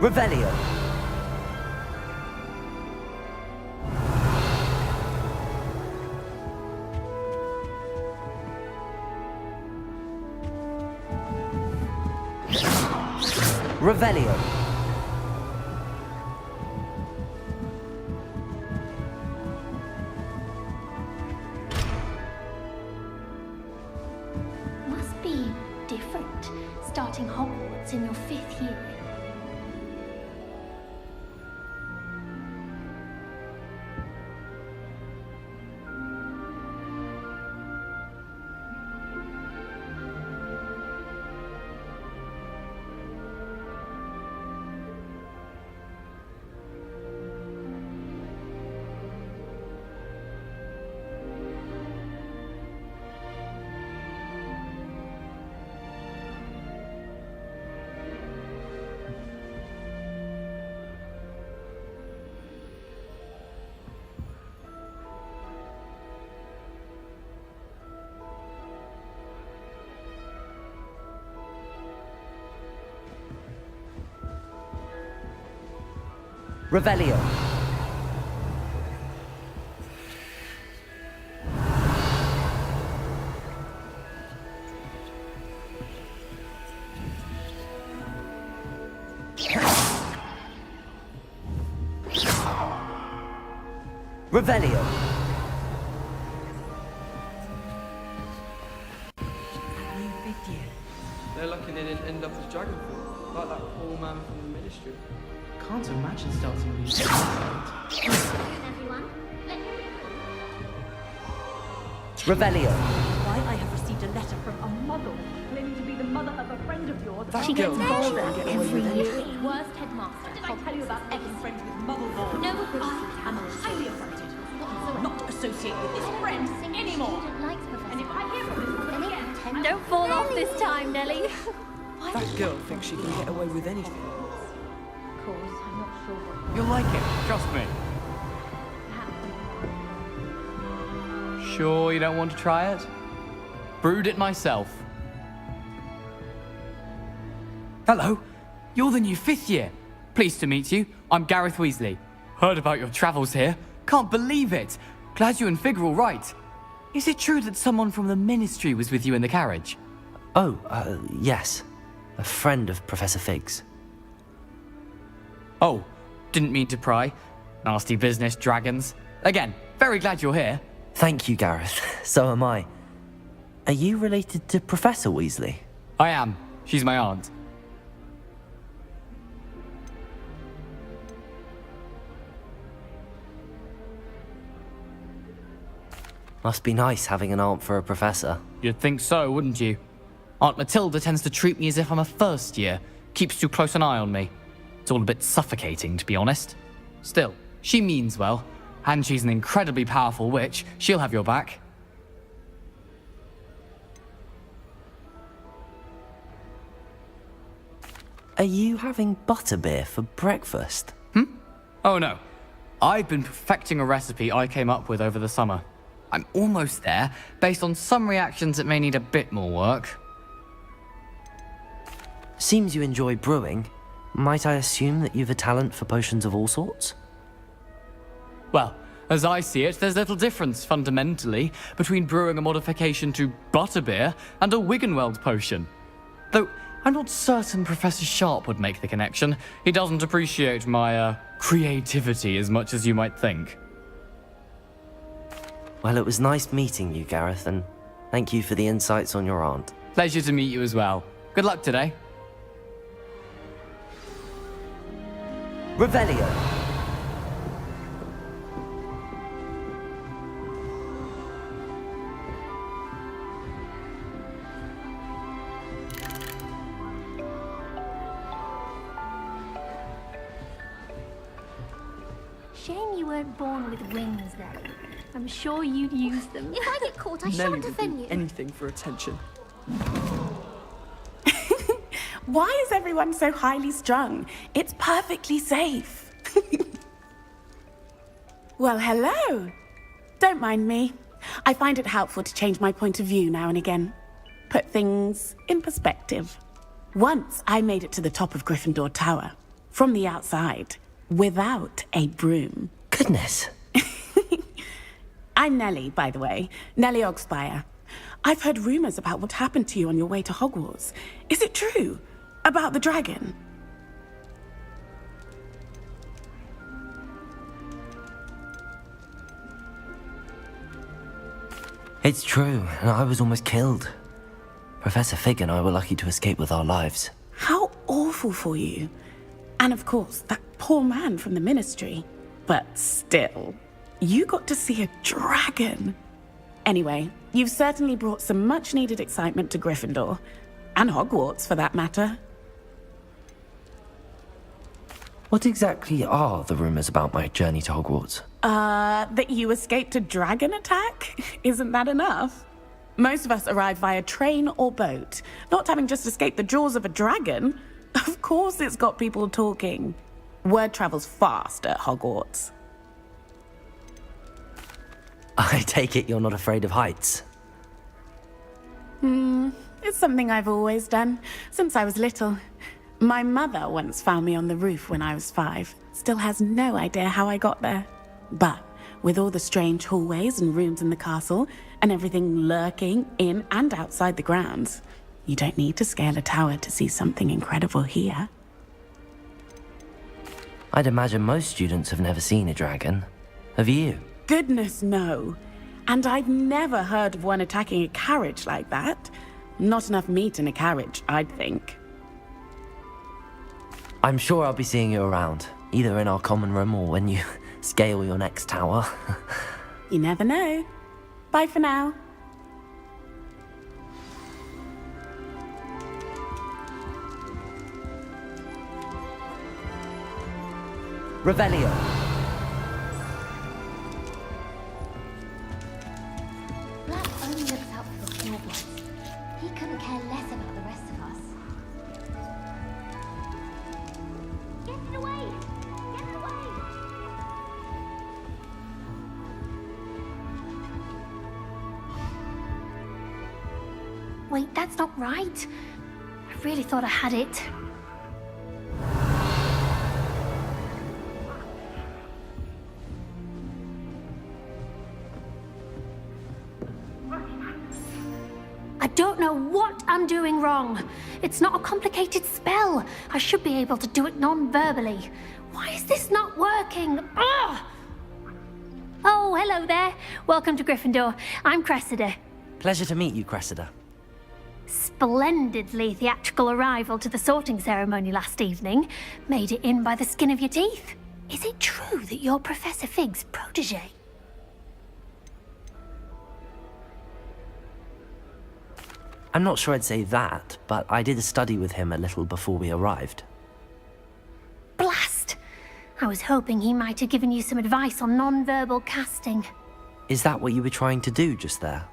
Revelio. Revelio. Must be different, starting Hogwarts in your 5th year. Revelio. Revelio. They're lucky they didn't end up as Dragonfly, like that poor man from the Ministry. Can't imagine starting with these. Everyone, Revelio. Why I have received a letter from a muggle claiming to be the mother of a friend of yours. That she girl gets thinks she older can get away every with year. anything. Worst headmaster. Did I tell you about Evan friends with Muggleborn? No, I am highly affronted. I will not associate with this friend anymore. And if I hear from this woman again, Don't fall off this time, Nellie. That girl thinks she can get away with anything. of course, I'm not sure what You'll like it, trust me. happened. Sure you don't want to try it? Brewed it myself. Hello, you're the new 5th year. Pleased to meet you. I'm Gareth Weasley. Heard about your travels here. Can't believe it. Glad you and Fig are all right. Is it true that someone from the Ministry was with you in the carriage? Oh, yes. A friend of Professor Fig's. Oh, didn't mean to pry. Nasty business, dragons. Again, very glad you're here. Thank you, Gareth. So am I. Are you related to Professor Weasley? I am. She's my aunt. Must be nice having an aunt for a professor. You'd think so, wouldn't you? Aunt Matilda tends to treat me as if I'm a first year. Keeps too close an eye on me. It's all a bit suffocating, to be honest. Still, she means well. And she's an incredibly powerful witch. She'll have your back. Are you having butterbeer for breakfast? Oh no. I've been perfecting a recipe I came up with over the summer. I'm almost there, based on some reactions that may need a bit more work. Seems you enjoy brewing. Might I assume that you've a talent for potions of all sorts? Well, as I see it, there's little difference, fundamentally, between brewing a modification to butterbeer and a Wiggenweld potion. Though, I'm not certain Professor Sharp would make the connection. He doesn't appreciate my, creativity as much as you might think. Well, it was nice meeting you, Gareth, and thank you for the insights on your aunt. Pleasure to meet you as well. Good luck today. Revelio. Shame you weren't born with wings, Nellie. I'm sure you'd use them. If I get caught, I Nellie shan't would defend do you. anything for attention. Why is everyone so highly strung? It's perfectly safe. Well, hello. Don't mind me. I find it helpful to change my point of view now and again. Put things in perspective. Once I made it to the top of Gryffindor Tower. from the outside, without a broom. Goodness. I'm Nellie, by the way. Nellie Ogspire. I've heard rumors about what happened to you on your way to Hogwarts. Is it true? About the dragon? It's true, and I was almost killed. Professor Fig and I were lucky to escape with our lives. How awful for you. And of course, that poor man from the Ministry. But still, you got to see a dragon. Anyway, you've certainly brought some much-needed excitement to Gryffindor. And Hogwarts, for that matter. What exactly are the rumors about my journey to Hogwarts? That you escaped a dragon attack? Isn't that enough? Most of us arrive via train or boat, not having just escaped the jaws of a dragon. Of course it's got people talking. Word travels fast at Hogwarts. I take it you're not afraid of heights. It's something I've always done, since I was little. My mother once found me on the roof when I was 5. Still has no idea how I got there. But with all the strange hallways and rooms in the castle, and everything lurking in and outside the grounds, you don't need to scale a tower to see something incredible here. I'd imagine most students have never seen a dragon. Have you? Goodness, no. And I've never heard of one attacking a carriage like that. Not enough meat in a carriage, I'd think. I'm sure I'll be seeing you around, either in our common room or when you scale your next tower. You never know. Bye for now. Revelio. Black only looks out for the small ones. He couldn't care less about the rest of us. Get it away! Get it away! Wait, that's not right. I really thought I had it. I don't know what I'm doing wrong. It's not a complicated spell. I should be able to do it non-verbally. Why is this not working? Ugh! Oh, hello there. Welcome to Gryffindor. I'm Cressida. Pleasure to meet you, Cressida. Splendidly theatrical arrival to the sorting ceremony last evening. Made it in by the skin of your teeth. Is it true that you're Professor Fig's protege? I'm not sure I'd say that, but I did study with him a little before we arrived. Blast! I was hoping he might have given you some advice on non-verbal casting. Is that what you were trying to do just there?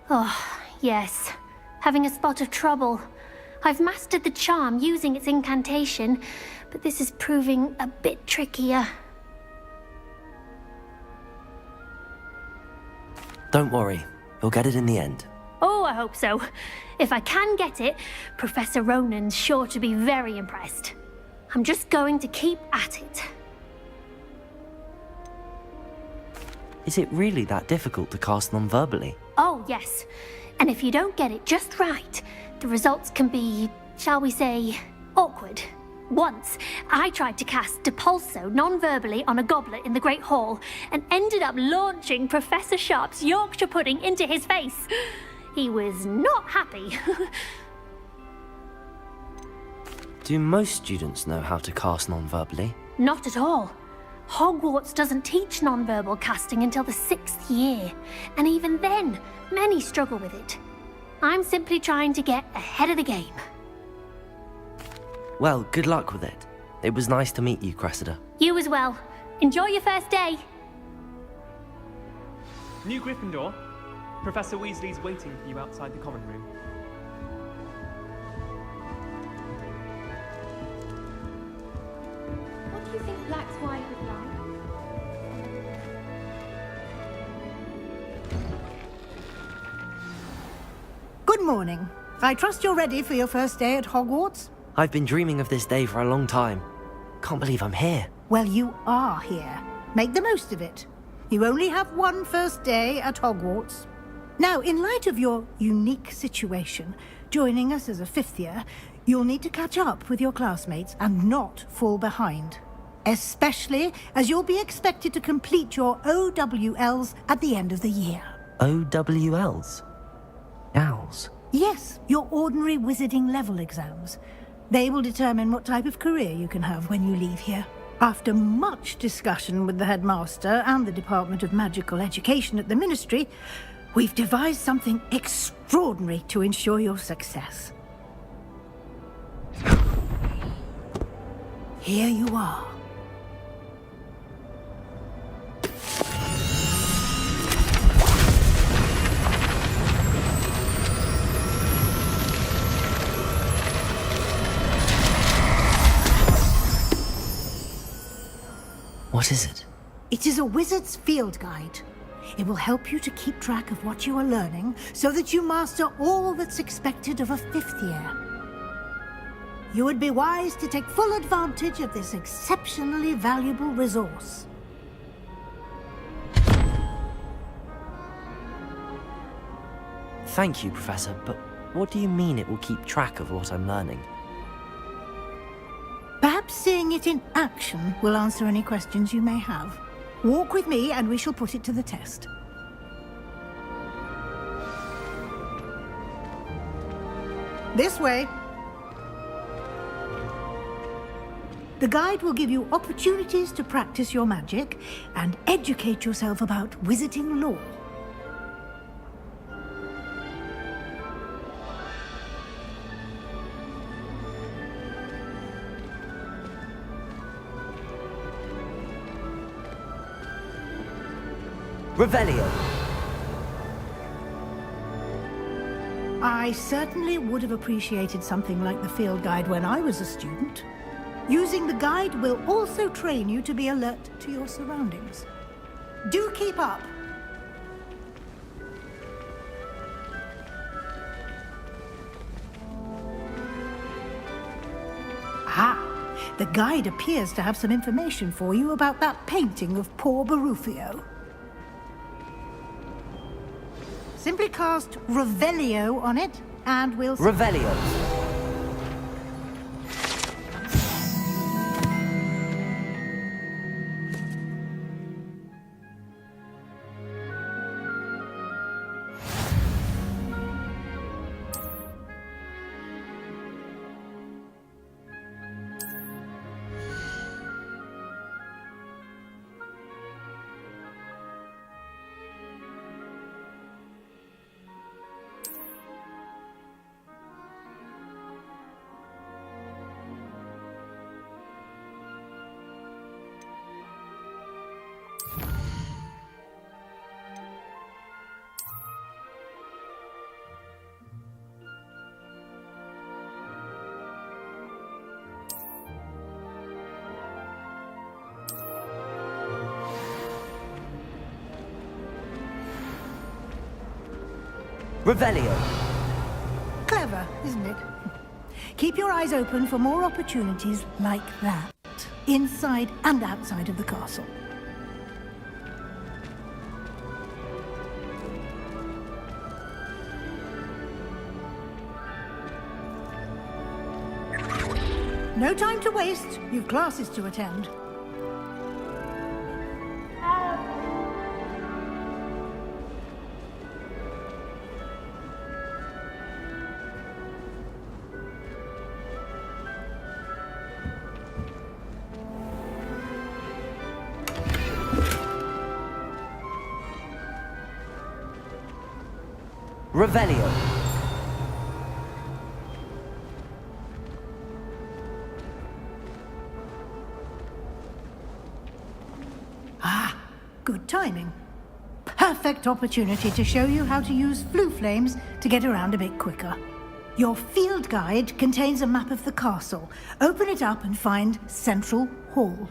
Oh, yes. Having a spot of trouble. I've mastered the charm using its incantation, but this is proving a bit trickier. Don't worry, you'll get it in the end. Oh, I hope so. If I can get it, Professor Ronan's sure to be very impressed. I'm just going to keep at it. Is it really that difficult to cast non-verbally? Oh, yes. And if you don't get it just right, the results can be, shall we say, awkward. Once, I tried to cast Depulso non-verbally on a goblet in the Great Hall and ended up launching Professor Sharp's Yorkshire pudding into his face. He was not happy. Do most students know how to cast non-verbally? Not at all. Hogwarts doesn't teach non-verbal casting until the 6th year, and even then, many struggle with it. I'm simply trying to get ahead of the game. Well, good luck with it. It was nice to meet you, Cressida. You as well. Enjoy your first day. New Gryffindor, Professor Weasley's waiting for you outside the common room. What do you think Black's wife is like? Good morning. I trust you're ready for your first day at Hogwarts? I've been dreaming of this day for a long time. Can't believe I'm here. Well, you are here. Make the most of it. You only have one first day at Hogwarts. Now, in light of your unique situation, joining us as a fifth year, you'll need to catch up with your classmates and not fall behind. Especially as you'll be expected to complete your OWLs at the end of the year. OWLs? Owls? Yes, your ordinary wizarding level exams. They will determine what type of career you can have when you leave here. After much discussion with the headmaster and the Department of Magical Education at the Ministry, we've devised something extraordinary to ensure your success. Here you are. What is it? It is a wizard's field guide. It will help you to keep track of what you are learning so that you master all that's expected of a fifth year. You would be wise to take full advantage of this exceptionally valuable resource. Thank you, Professor, but what do you mean it will keep track of what I'm learning? Perhaps seeing it in action will answer any questions you may have. Walk with me and we shall put it to the test. This way. The guide will give you opportunities to practice your magic and educate yourself about wizarding lore. Revelio! I certainly would have appreciated something like the field guide when I was a student. Using the guide will also train you to be alert to your surroundings. Do keep up! Ah, the guide appears to have some information for you about that painting of poor Barufio. Simply cast Revelio on it, and we'll... Revelio! Revelio! Clever, isn't it? Keep your eyes open for more opportunities like that, inside and outside of the castle. No time to waste. You've classes to attend. Revelio! Ah, good timing. Perfect opportunity to show you how to use flue flames to get around a bit quicker. Your field guide contains a map of the castle. Open it up and find Central Hall.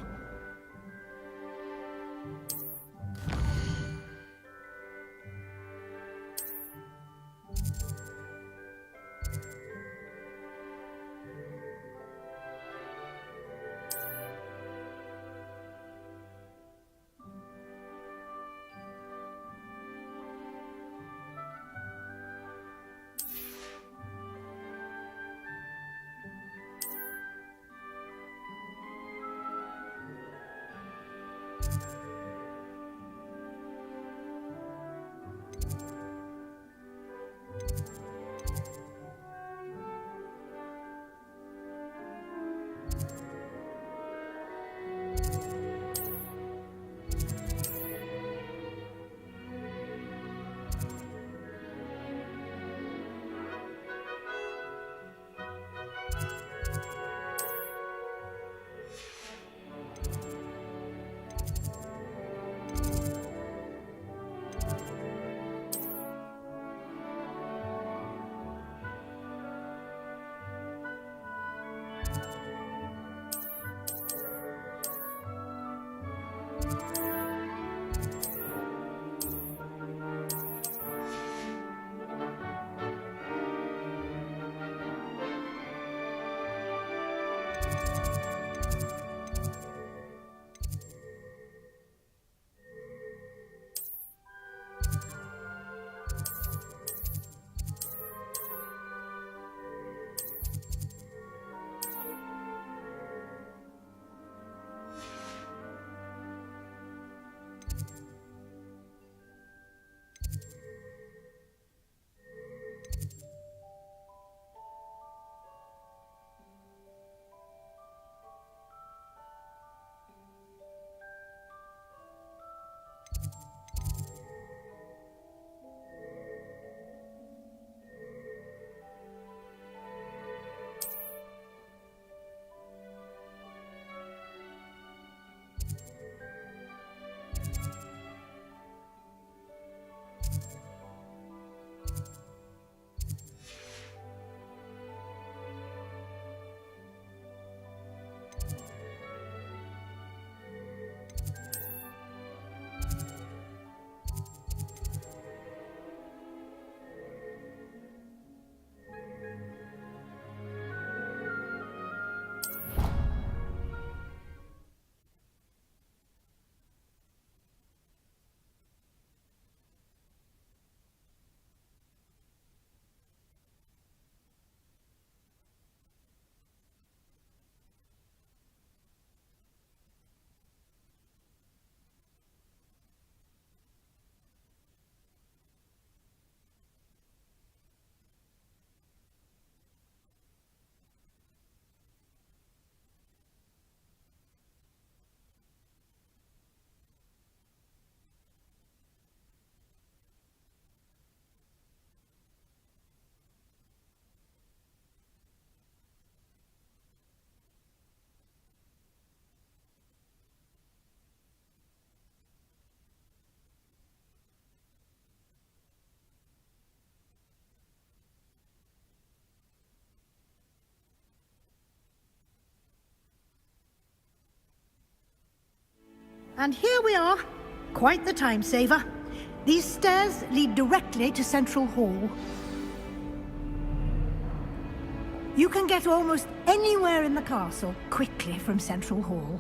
and here we are. Quite the time saver. These stairs lead directly to Central Hall. You can get almost anywhere in the castle quickly from Central Hall.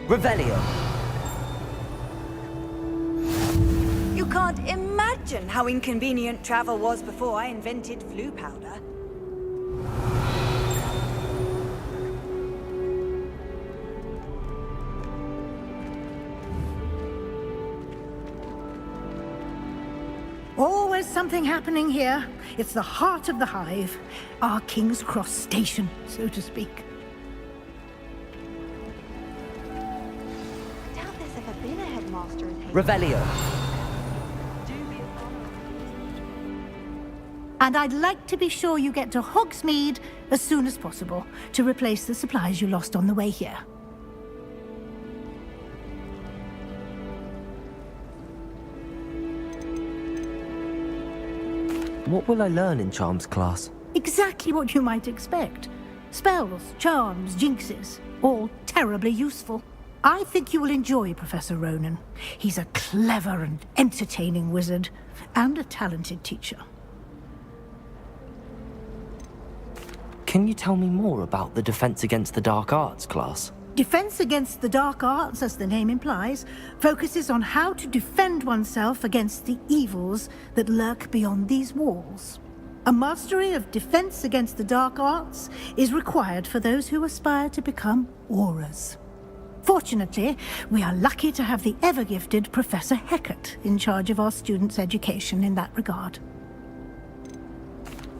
Revelio. You can't imagine how inconvenient travel was before I invented flu powder. Always something happening here. It's the heart of the hive. Our King's Cross station, so to speak. Revelio. And I'd like to be sure you get to Hogsmeade as soon as possible to replace the supplies you lost on the way here. What will I learn in Charms class? Exactly what you might expect. Spells, charms, jinxes, all terribly useful. I think you will enjoy Professor Ronan. He's a clever and entertaining wizard, and a talented teacher. Can you tell me more about the Defense Against the Dark Arts class? Defense Against the Dark Arts, as the name implies, focuses on how to defend oneself against the evils that lurk beyond these walls. A mastery of Defense Against the Dark Arts is required for those who aspire to become auras. Fortunately, we are lucky to have the ever-gifted Professor Hecat in charge of our students' education in that regard.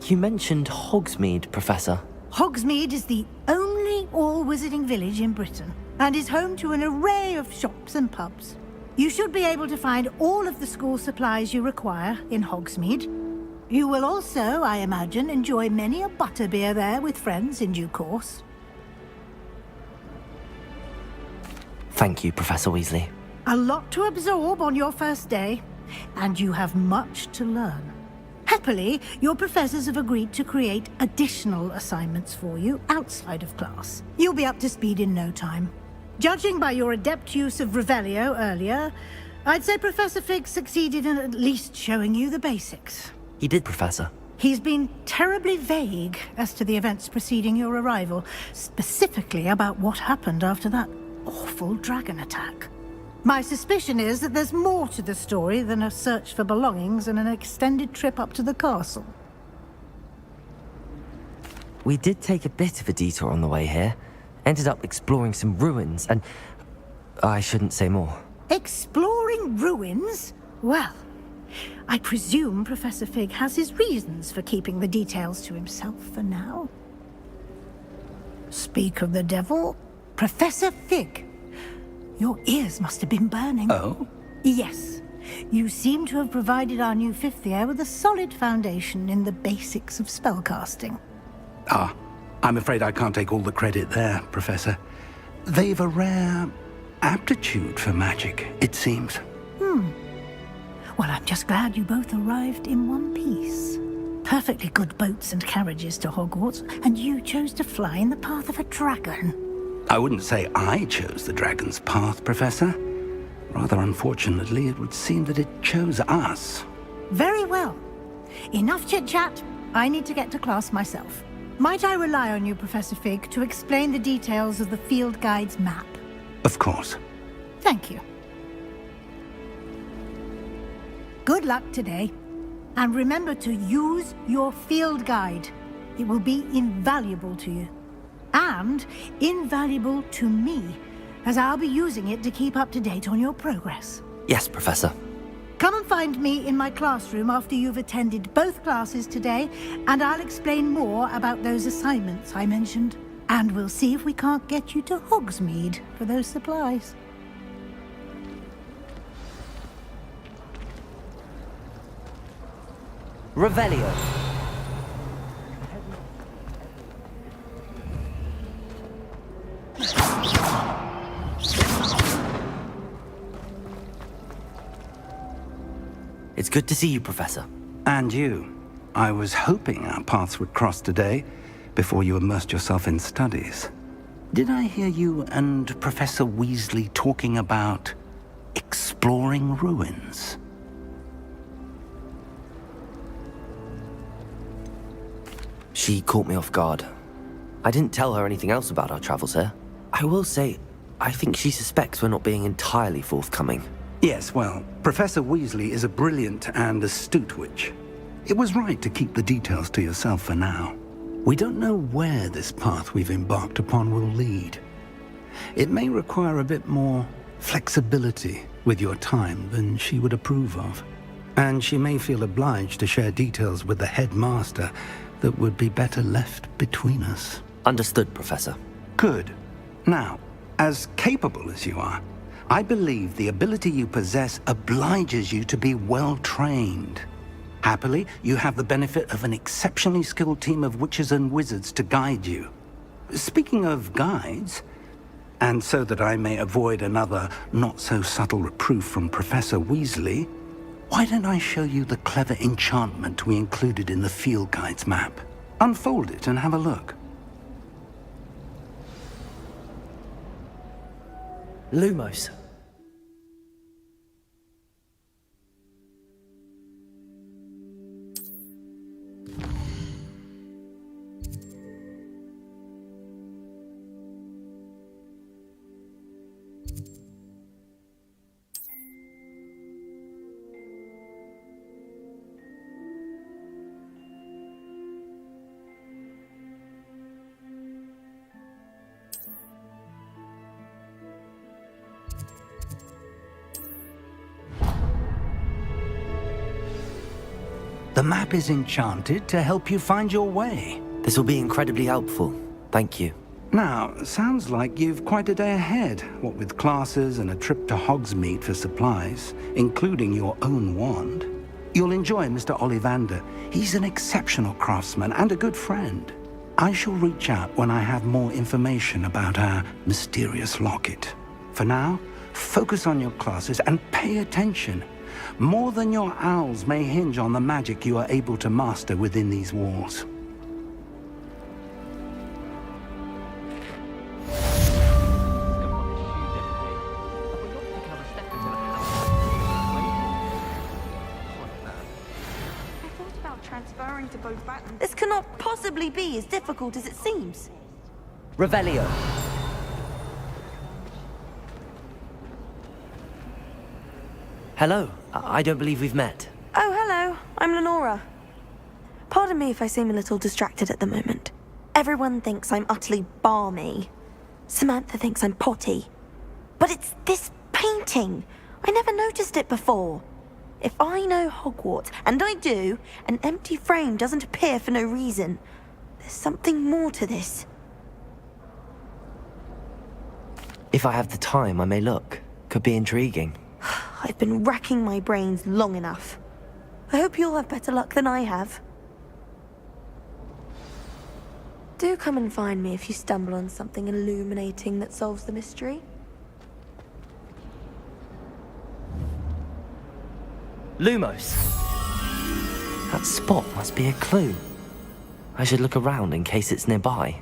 You mentioned Hogsmeade, Professor. Hogsmeade is the only all-wizarding village in Britain, and is home to an array of shops and pubs. You should be able to find all of the school supplies you require in Hogsmeade. You will also, I imagine, enjoy many a butterbeer there with friends in due course. Thank you, Professor Weasley. A lot to absorb on your first day, and you have much to learn. Happily, your professors have agreed to create additional assignments for you outside of class. You'll be up to speed in no time. Judging by your adept use of Revelio earlier, I'd say Professor Fig succeeded in at least showing you the basics. He did, Professor. He's been terribly vague as to the events preceding your arrival, specifically about what happened after that awful dragon attack. My suspicion is that there's more to the story than a search for belongings and an extended trip up to the castle. We did take a bit of a detour on the way here. Ended up exploring some ruins, and I shouldn't say more. Exploring ruins? Well, I presume Professor Fig has his reasons for keeping the details to himself for now. Speak of the devil, Professor Fig. Your ears must have been burning. Oh? Yes. You seem to have provided our new fifth year with a solid foundation in the basics of spellcasting. Ah, I'm afraid I can't take all the credit there, Professor. They've a rare aptitude for magic, it seems. Well, I'm just glad you both arrived in one piece. Perfectly good boats and carriages to Hogwarts, and you chose to fly in the path of a dragon. I wouldn't say I chose the dragon's path, Professor. Rather unfortunately, it would seem that it chose us. Very well. Enough chit-chat. I need to get to class myself. Might I rely on you, Professor Fig, to explain the details of the field guide's map? Of course. Thank you. Good luck today. And remember to use your field guide. It will be invaluable to you. And invaluable to me, as I'll be using it to keep up to date on your progress. Yes, Professor. Come and find me in my classroom after you've attended both classes today, and I'll explain more about those assignments I mentioned. And we'll see if we can't get you to Hogsmeade for those supplies. Revelio. It's good to see you, Professor. And you. I was hoping our paths would cross today, before you immersed yourself in studies. Did I hear you and Professor Weasley talking about exploring ruins? She caught me off guard. I didn't tell her anything else about our travels here. I will say, I think she suspects we're not being entirely forthcoming. Yes, well, Professor Weasley is a brilliant and astute witch. It was right to keep the details to yourself for now. We don't know where this path we've embarked upon will lead. It may require a bit more flexibility with your time than she would approve of. And she may feel obliged to share details with the headmaster that would be better left between us. Understood, Professor. Good. Now, as capable as you are, I believe the ability you possess obliges you to be well-trained. Happily, you have the benefit of an exceptionally skilled team of witches and wizards to guide you. Speaking of guides, and so that I may avoid another not-so-subtle reproof from Professor Weasley, why don't I show you the clever enchantment we included in the field guide's map? Unfold it and have a look. Lumos. The map is enchanted to help you find your way. This will be incredibly helpful. Thank you. Now, sounds like you've quite a day ahead, what with classes and a trip to Hogsmeade for supplies, including your own wand. You'll enjoy Mr. Ollivander. He's an exceptional craftsman and a good friend. I shall reach out when I have more information about our mysterious locket. For now, focus on your classes and pay attention. More than your owls may hinge on the magic you are able to master within these walls. Transferring to both battles. This cannot possibly be as difficult as it seems. Revelio. Hello. I don't believe we've met. Oh, hello. I'm Lenora. Pardon me if I seem a little distracted at the moment. Everyone thinks I'm utterly balmy. Samantha thinks I'm potty. But it's this painting. I never noticed it before. If I know Hogwarts, and I do, an empty frame doesn't appear for no reason. There's something more to this. If I have the time, I may look. Could be intriguing. I've been racking my brains long enough. I hope you'll have better luck than I have. Do come and find me if you stumble on something illuminating that solves the mystery. Lumos. That spot must be a clue. I should look around in case it's nearby.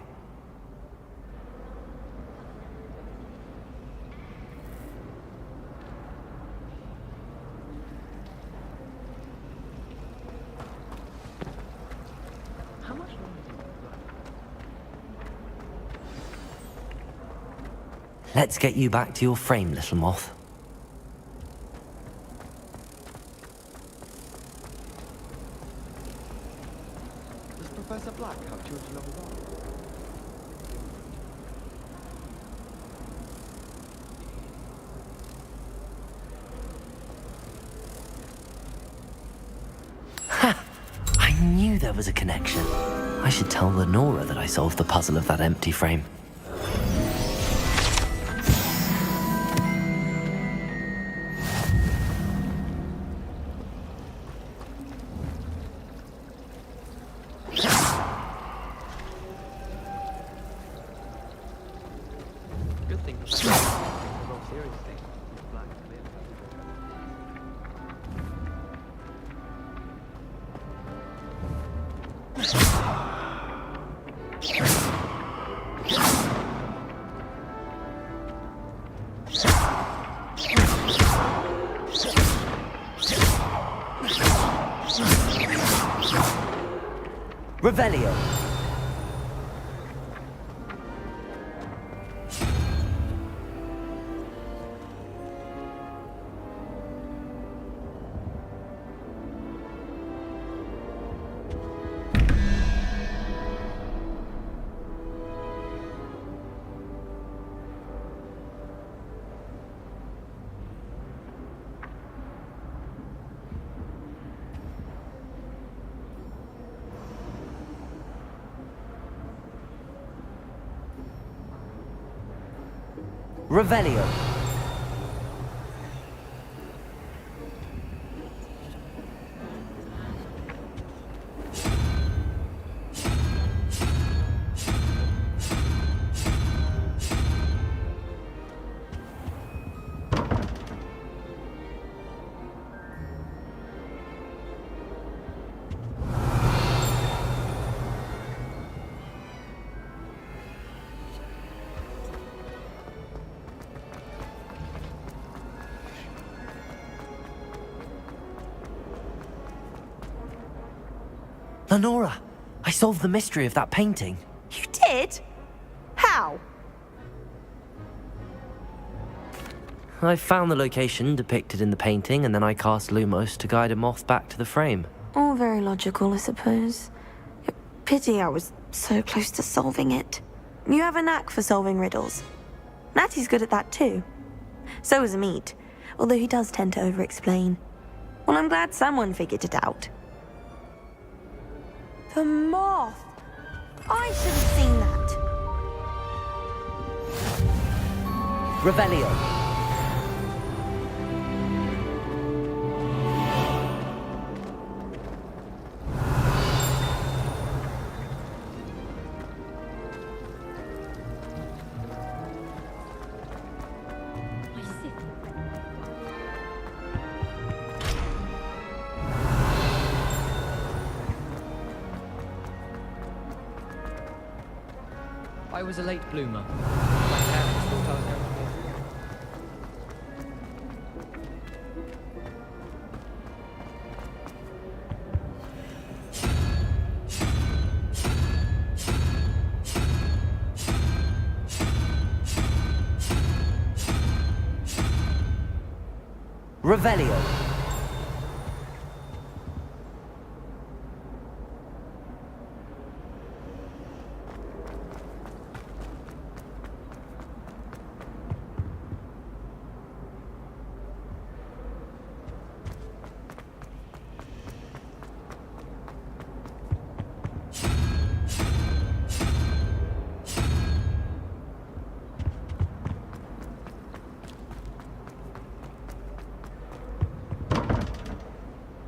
Let's get you back to your frame, little moth. Does Professor Black have children of his own? Ha! I knew there was a connection. I should tell Lenora that I solved the puzzle of that empty frame. Good thing for the whole series thing. Black, clear. Revelio. Revelio. Lenora, I solved the mystery of that painting. You did? How? I found the location depicted in the painting, and then I cast Lumos to guide a moth back to the frame. All very logical, I suppose. Pity I was so close to solving it. You have a knack for solving riddles. Natty's good at that too. So is Amit, although he does tend to over-explain. Well, I'm glad someone figured it out. The moth! I should have seen that. Revelio. I was a late bloomer. My parents thought I was going to be. Revelio.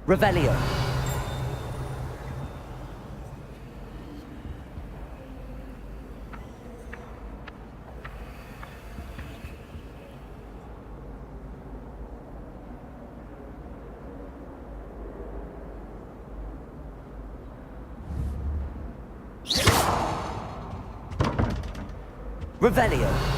Revelio. Revelio.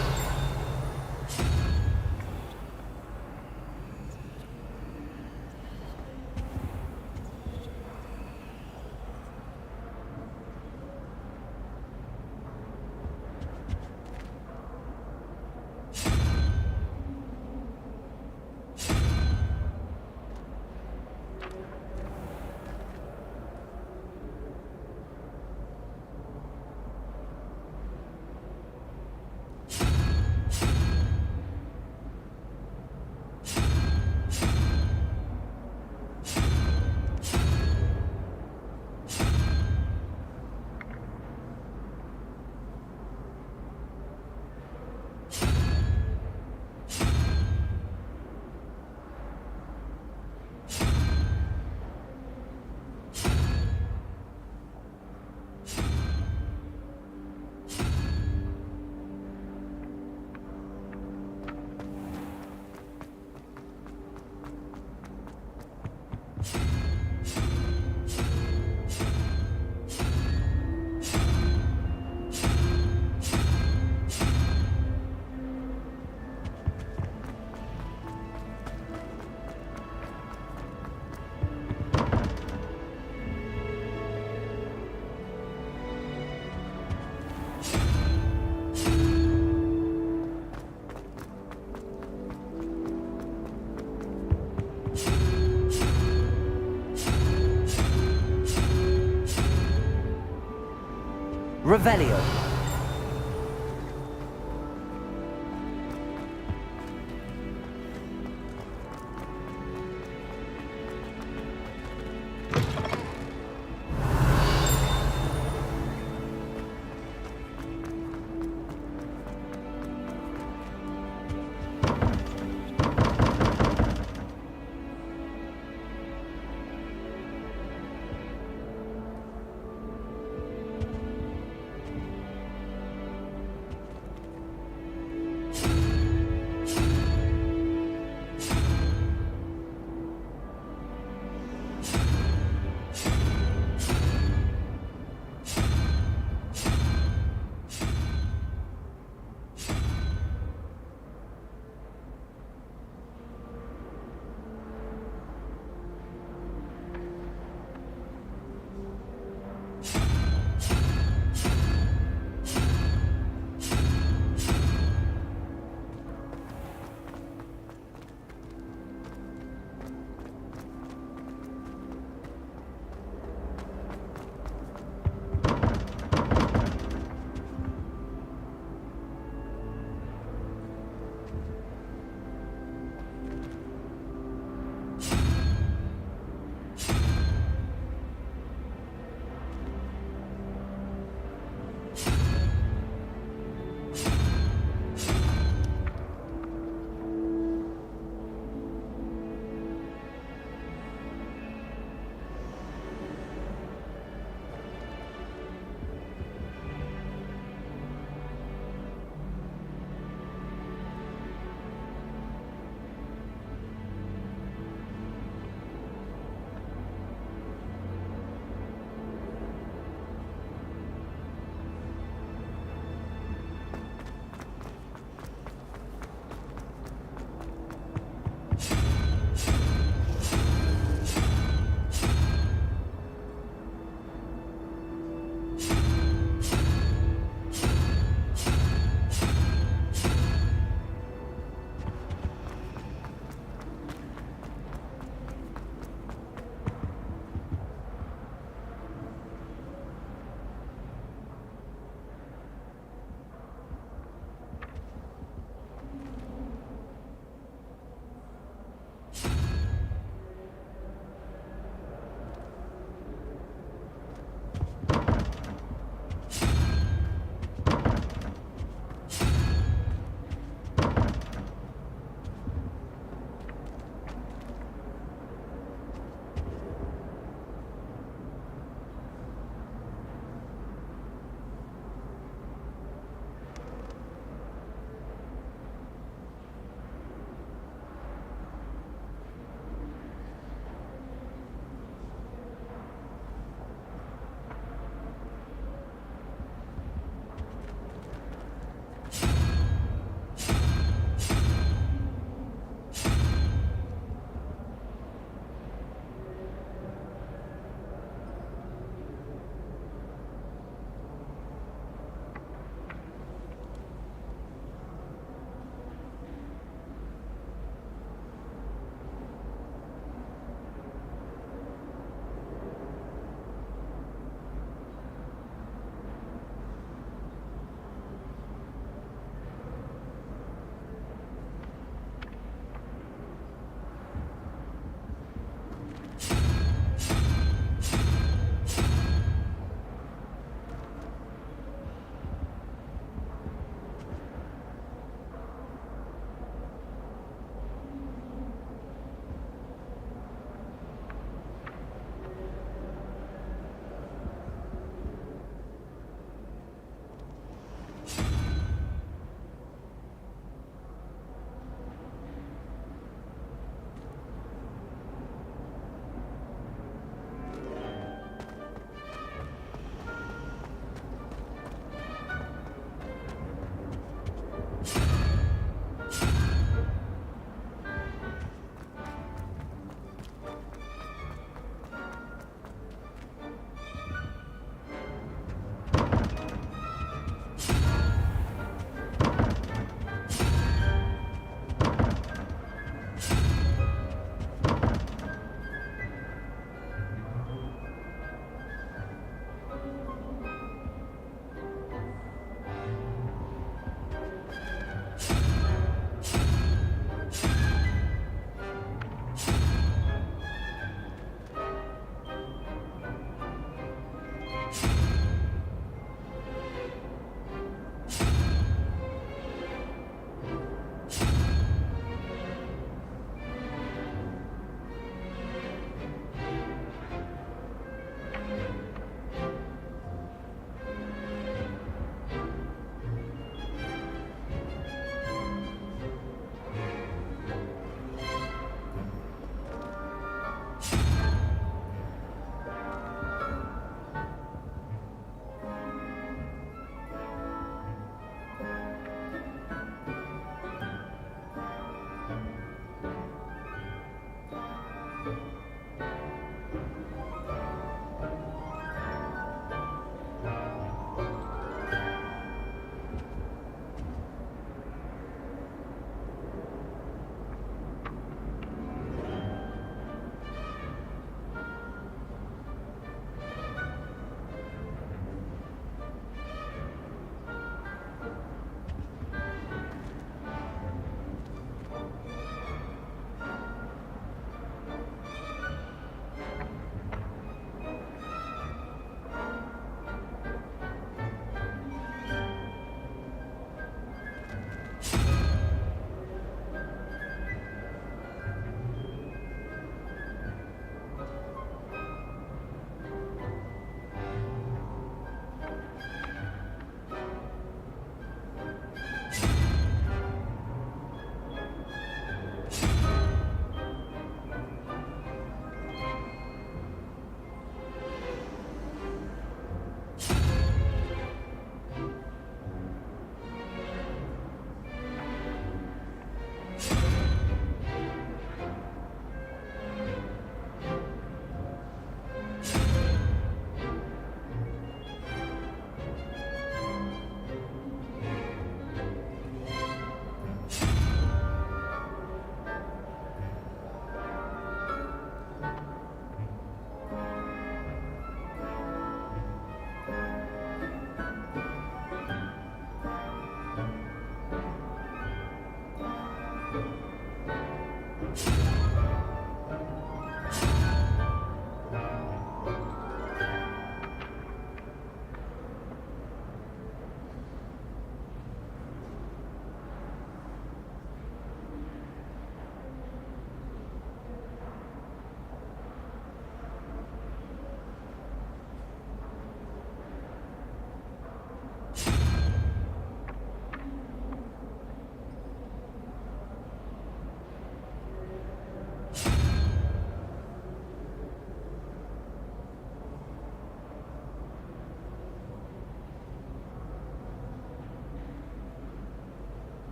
Revelio.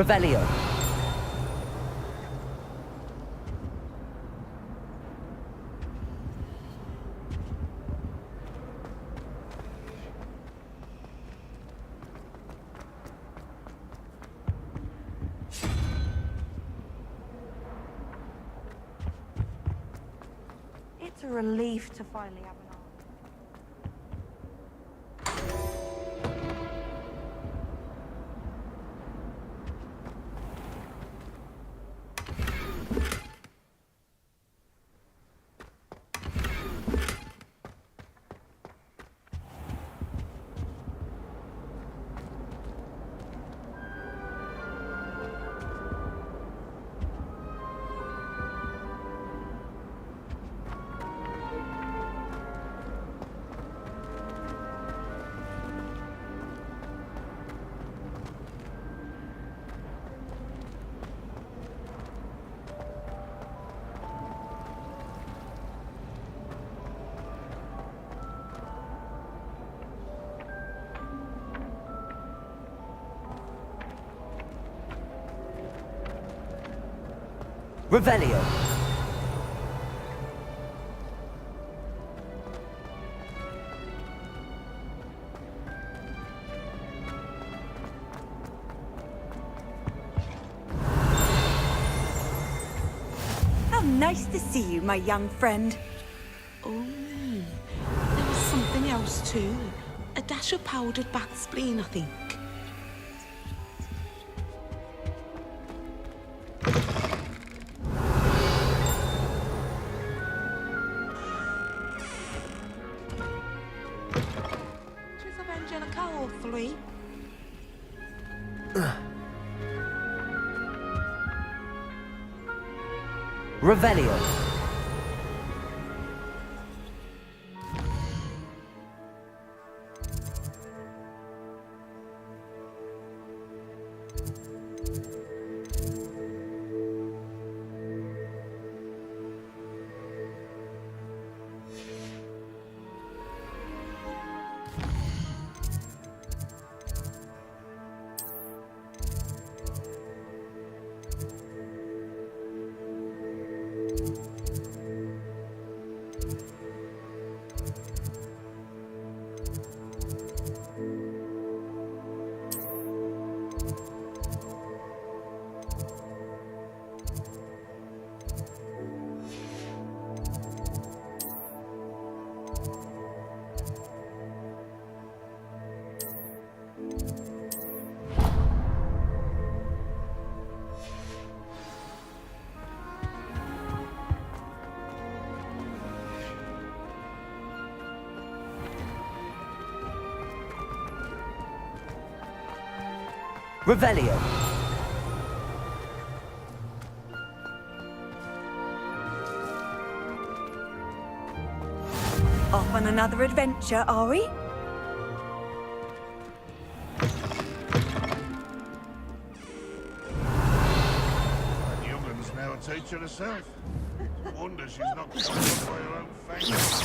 Revelio. It's a relief to finally have an arm. Revelio. How nice to see you, my young friend. Oh, there was something else too. A dash of powdered bat spleen, I think. Revelio. Revelio. Off on another adventure, are we? That youngun's now a teacher herself. Wonder she's not coming up by her own fingers.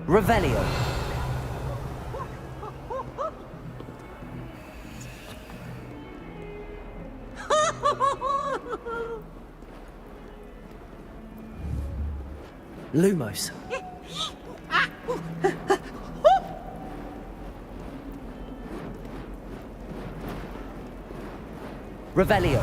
Revelio. Lumos. Revelio.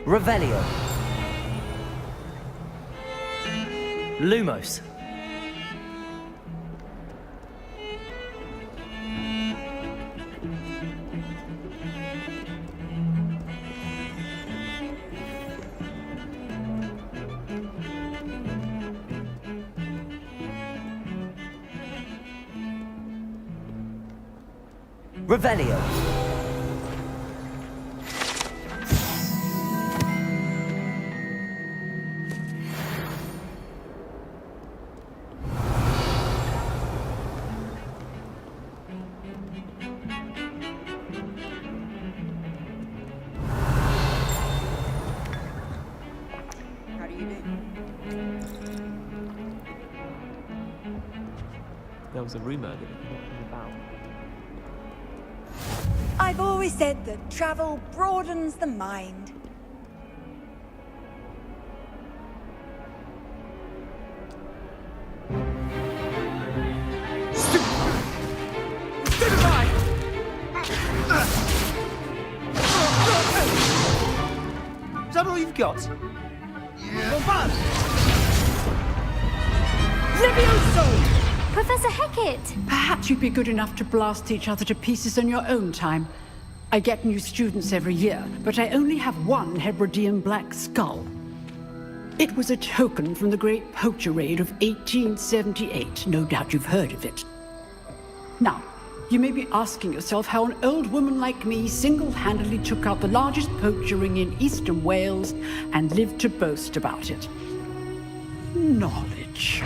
Revelio. Lumos. Revelio. How do you do? There was a rumour that it came about. I've always said that travel broadens the mind. Is that all you've got? Yeah. Levioso! Professor Hecat! Perhaps you'd be good enough to blast each other to pieces in your own time. I get new students every year, but I only have one Hebridean black skull. It was a token from the Great Poacher Raid of 1878. No doubt you've heard of it. Now, you may be asking yourself how an old woman like me single-handedly took out the largest poacher ring in eastern Wales and lived to boast about it. Knowledge.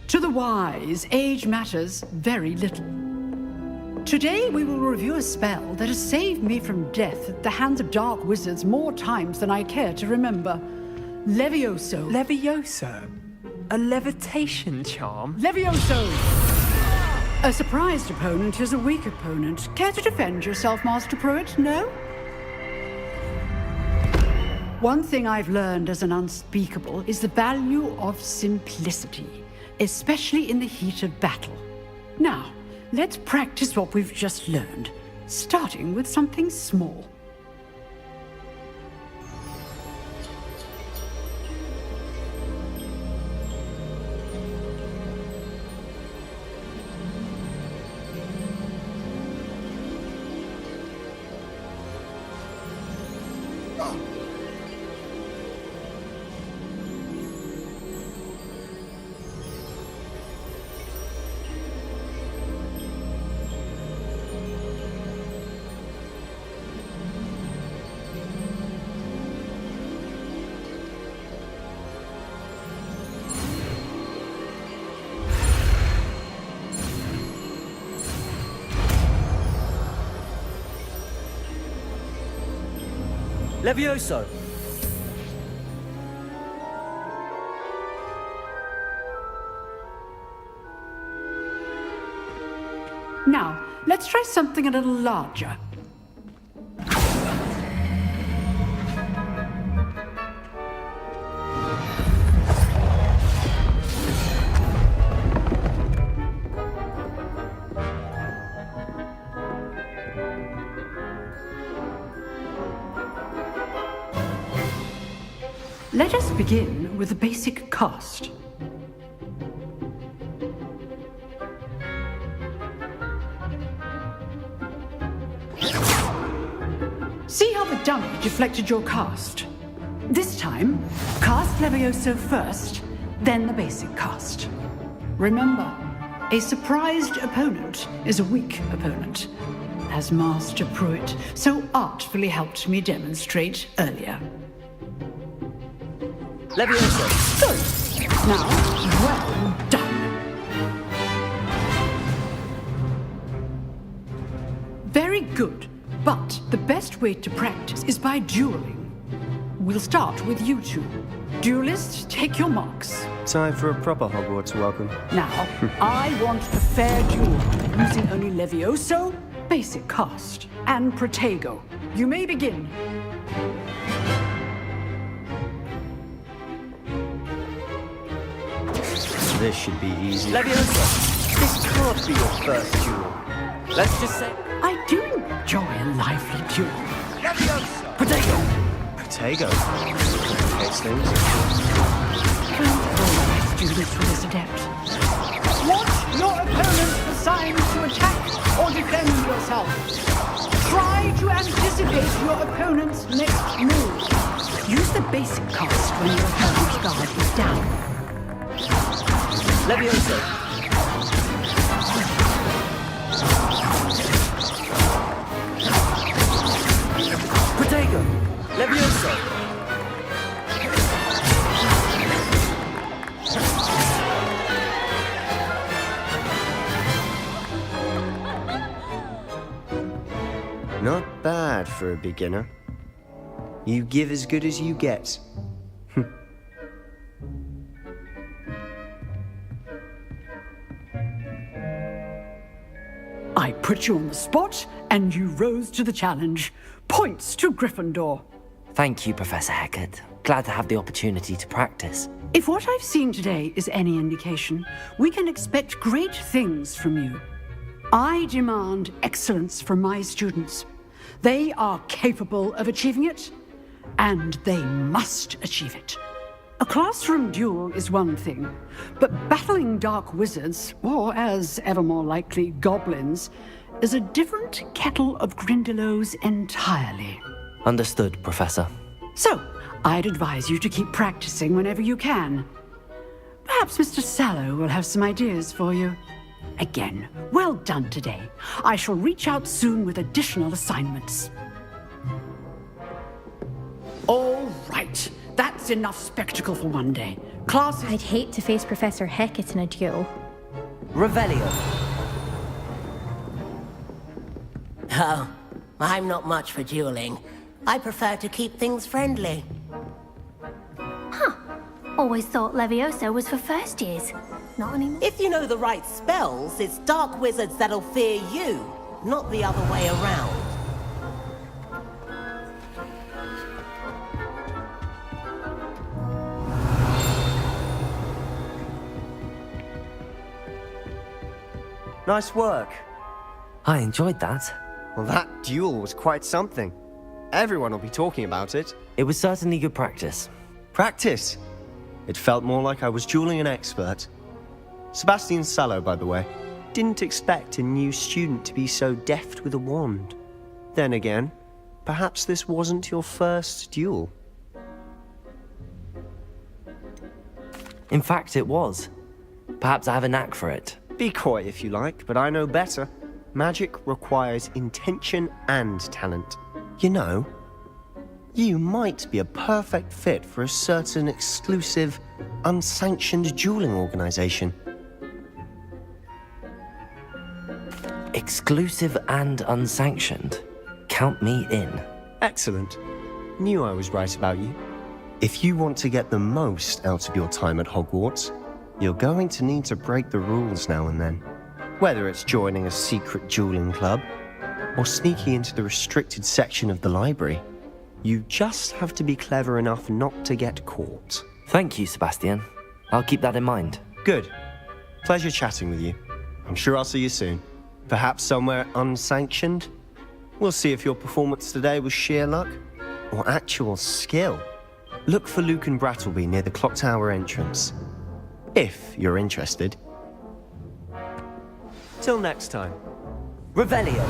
To the wise, age matters very little. Today we will review a spell that has saved me from death at the hands of dark wizards more times than I care to remember. Levioso. Levioso? A levitation charm? Levioso! A surprised opponent is a weak opponent. Care to defend yourself, Master Pruitt? No? One thing I've learned as an unspeakable is the value of simplicity, especially in the heat of battle. Now, let's practice what we've just learned, starting with something small. Levioso. Now, let's try something a little larger. Let us begin with the basic cast. See how the dummy deflected your cast? This time, cast Levioso first, then the basic cast. Remember, a surprised opponent is a weak opponent, as Master Pruitt so artfully helped me demonstrate earlier. Levioso. Good. Now, well done. Very good. But the best way to practice is by dueling. We'll start with you two. Duelists, take your marks. Time for a proper Hogwarts welcome. Now, I want a fair duel, using only Levioso, basic cast, and Protego. You may begin. This should be easy. Levioso. This can't be your first duel. Let's just say... I do enjoy a lively duel. Levioso. Protego. Protego. Case things. Don't all my students with this adept. Watch your opponent for signs to attack or defend yourself. Try to anticipate your opponent's next move. Use the basic cast when your opponent's guard is down. Levioso. Protego! Levioso! Not bad for a beginner. You give as good as you get. I put you on the spot, and you rose to the challenge. Points to Gryffindor. Thank you, Professor Hecat. Glad to have the opportunity to practice. If what I've seen today is any indication, we can expect great things from you. I demand excellence from my students. They are capable of achieving it, and they must achieve it. A classroom duel is one thing, but battling dark wizards, or as ever more likely, goblins, is a different kettle of Grindylows entirely. Understood, Professor. So, I'd advise you to keep practicing whenever you can. Perhaps Mr. Sallow will have some ideas for you. Again, well done today. I shall reach out soon with additional assignments. All right. That's enough spectacle for one day. Class is... I'd hate to face Professor Hecat in a duel. Revelio. Oh, I'm not much for dueling. I prefer to keep things friendly. Huh. Always thought Levioso was for first years. Not anymore. If you know the right spells, it's dark wizards that'll fear you, not the other way around. Nice work. I enjoyed that. Well, that duel was quite something. Everyone will be talking about it. It was certainly good practice. Practice? It felt more like I was dueling an expert. Sebastian Sallow, by the way. Didn't expect a new student to be so deft with a wand. Then again, perhaps this wasn't your first duel. In fact, it was. Perhaps I have a knack for it. Be coy if you like, but I know better. Magic requires intention and talent. You know, you might be a perfect fit for a certain exclusive, unsanctioned dueling organization. Exclusive and unsanctioned? Count me in. Excellent. Knew I was right about you. If you want to get the most out of your time at Hogwarts, you're going to need to break the rules now and then. Whether it's joining a secret dueling club, or sneaking into the restricted section of the library, you just have to be clever enough not to get caught. Thank you, Sebastian. I'll keep that in mind. Good. Pleasure chatting with you. I'm sure I'll see you soon. Perhaps somewhere unsanctioned? We'll see if your performance today was sheer luck, or actual skill. Look for Luke and Brattleby near the clock tower entrance. If you're interested. Till next time. Revelio.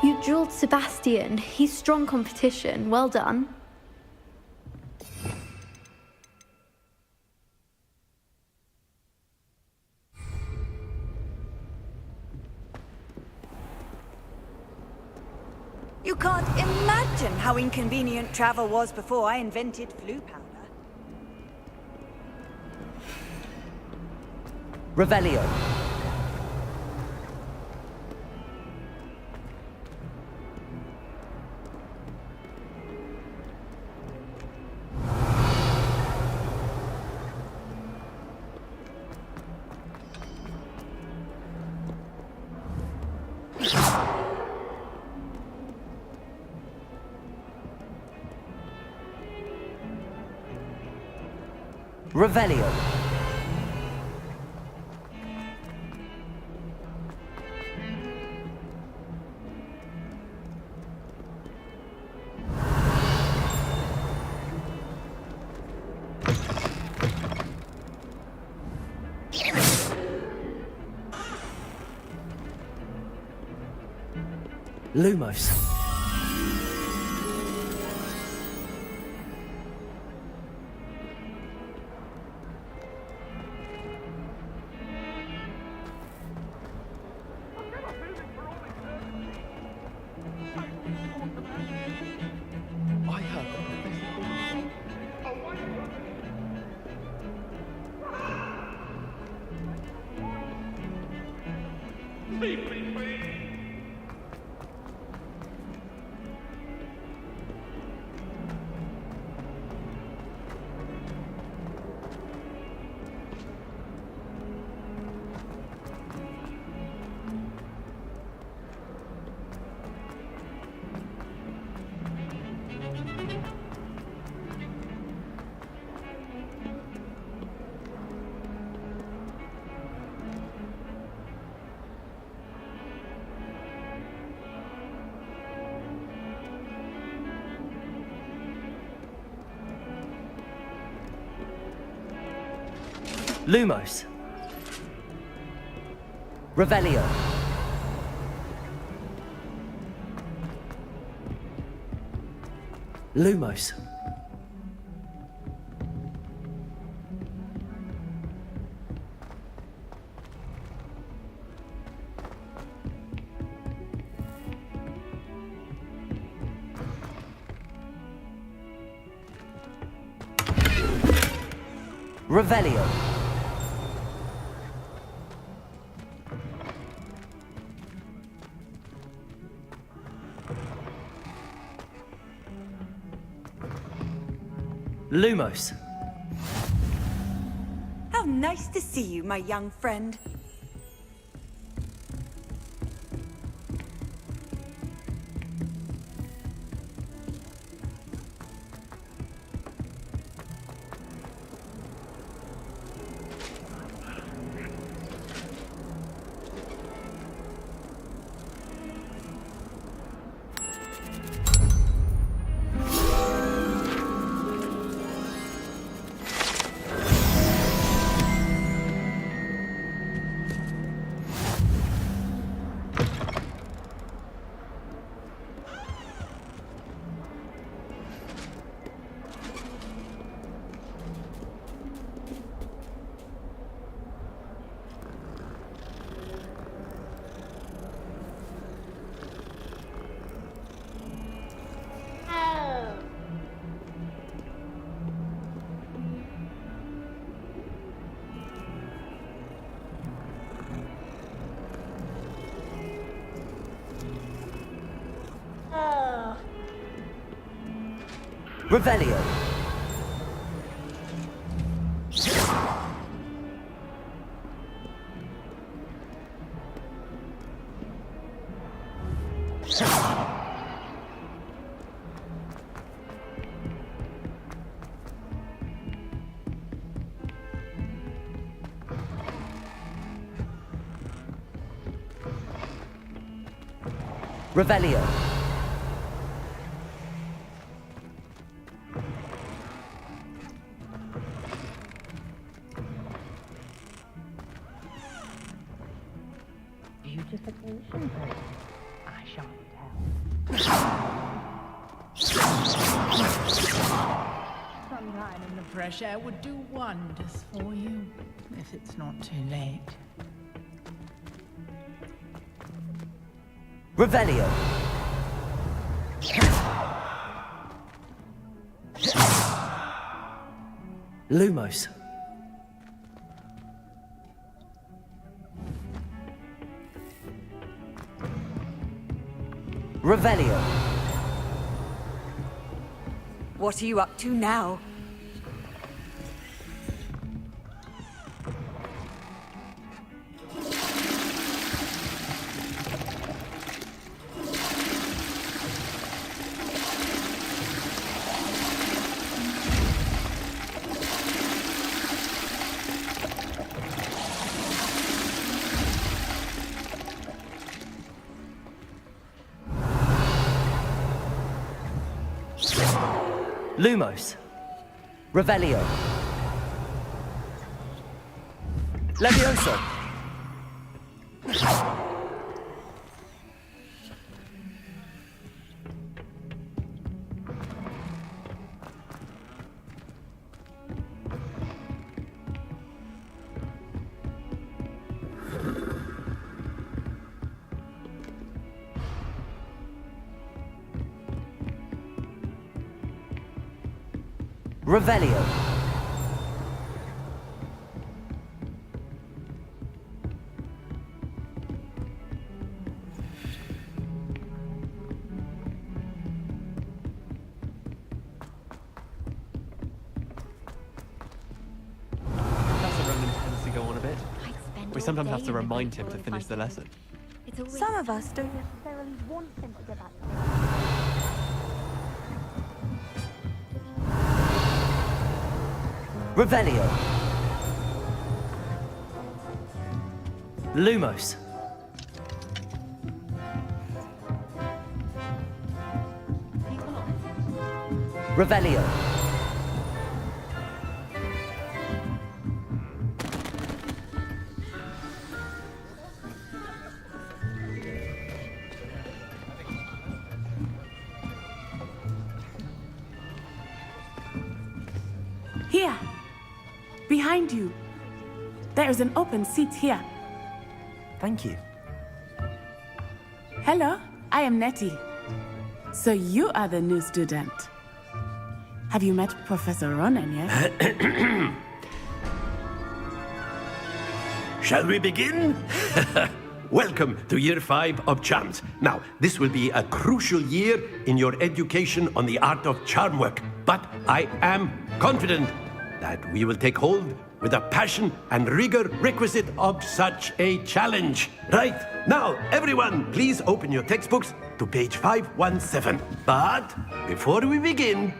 You dueled Sebastian. He's strong competition. Well done. You can't imagine how inconvenient travel was before I invented flu powder. Revelio. Revelio. Lumos. Lumos. Revelio. Lumos. Revelio. Lumos. How nice to see you, my young friend. Revelio. Revelio. Beautification, I shan't tell. Sometime in the fresh air would do wonders for you, if it's not too late. Revelio. Lumos. Revelio. What are you up to now? Lumos. Revelio. Levioso. Revelio. sometimes have to remind him to finish the lesson. Some of us don't necessarily want him to get back. Revelio. Lumos. Revelio. Here. Behind you. There is an open seat here. Thank you. Hello, I am Nettie. So you are the new student. Have you met Professor Ronan yet? Shall we begin? Welcome to Year 5 of Charms. Now, this will be a crucial year in your education on the art of charm work, but I am confident that we will take hold with the passion and rigor requisite of such a challenge. Right, now, everyone, please open your textbooks to page 517. But before we begin,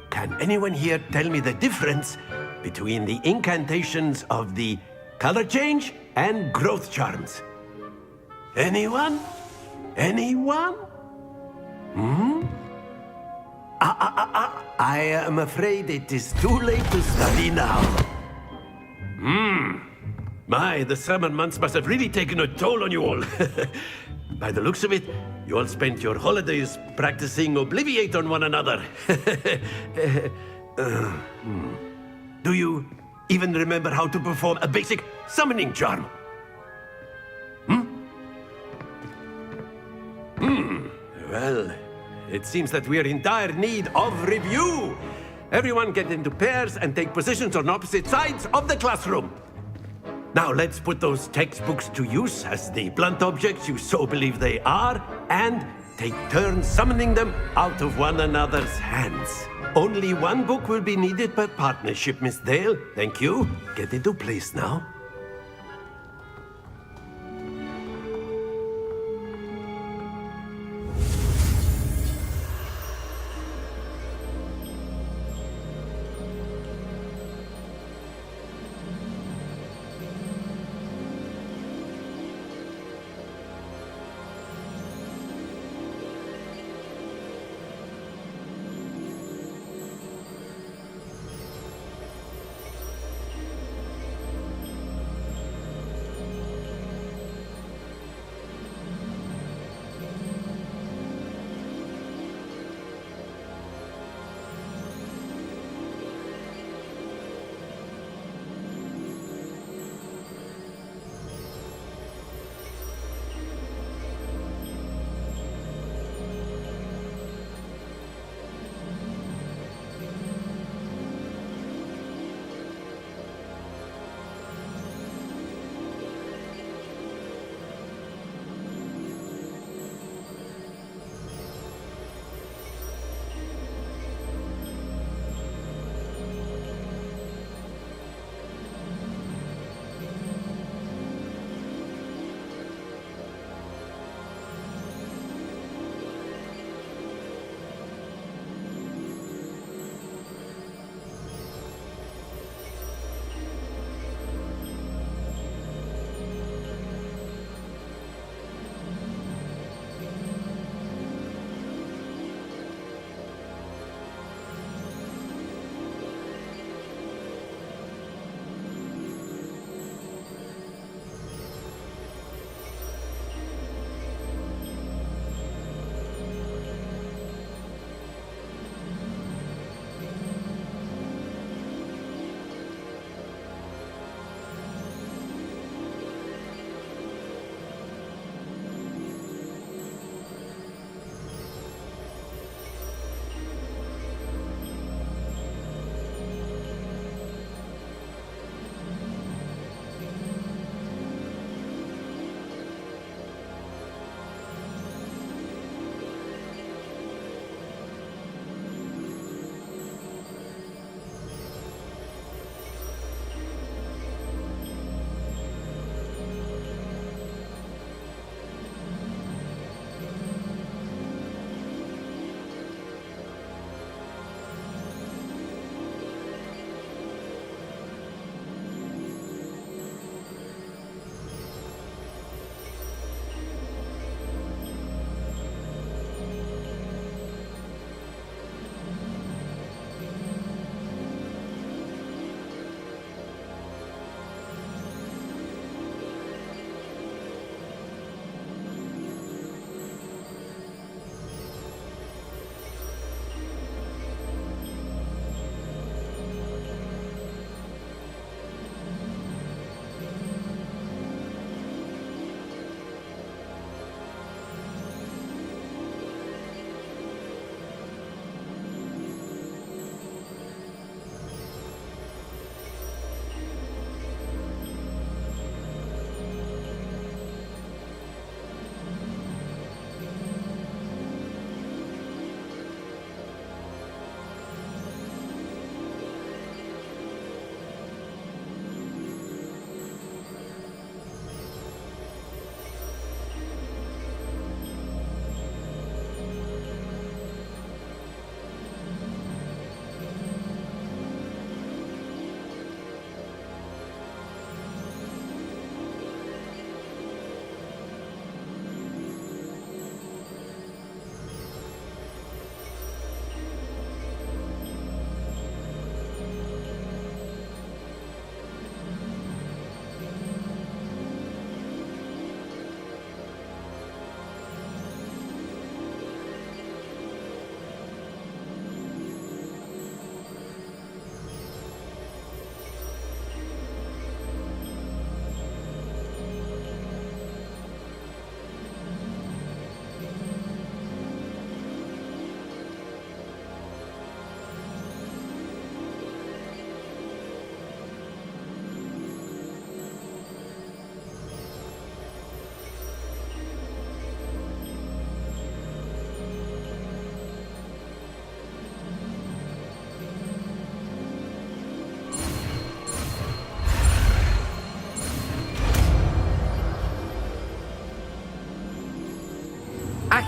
can anyone here tell me the difference between the incantations of the color change and growth charms? Anyone? Anyone? I am afraid it is too late to study now. My, the summer months must have really taken a toll on you all. By the looks of it, you all spent your holidays practicing Obliviate on one another. Do you even remember how to perform a basic summoning charm? Well, it seems that we are in dire need of review. Everyone get into pairs and take positions on opposite sides of the classroom. Now let's put those textbooks to use as the blunt objects you so believe they are, and take turns summoning them out of one another's hands. Only one book will be needed per partnership, Miss Dale. Thank you. Get into place now.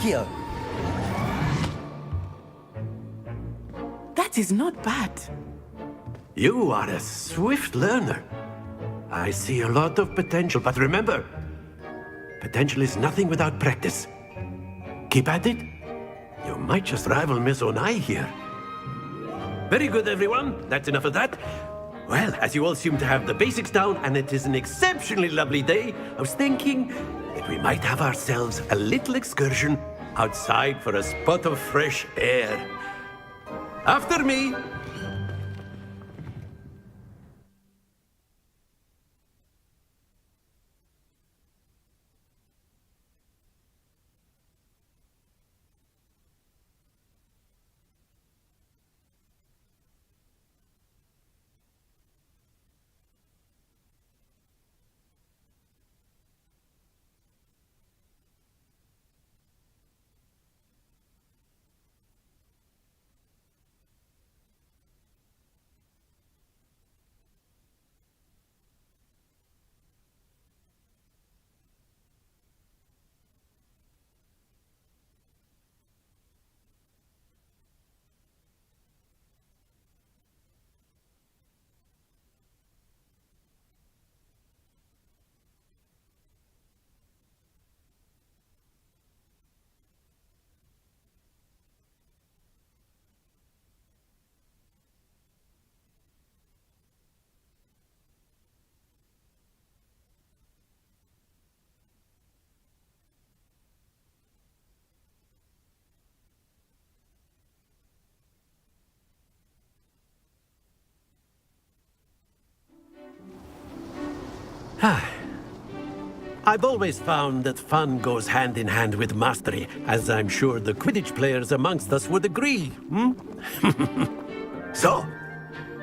Accio! That is not bad. You are a swift learner. I see a lot of potential, but remember, potential is nothing without practice. Keep at it. You might just rival Miss Onai here. Very good, everyone. That's enough of that. Well, as you all seem to have the basics down, and it is an exceptionally lovely day, I was thinking that we might have ourselves a little excursion outside for a spot of fresh air. After me! I've always found that fun goes hand in hand with mastery, as I'm sure the Quidditch players amongst us would agree, So,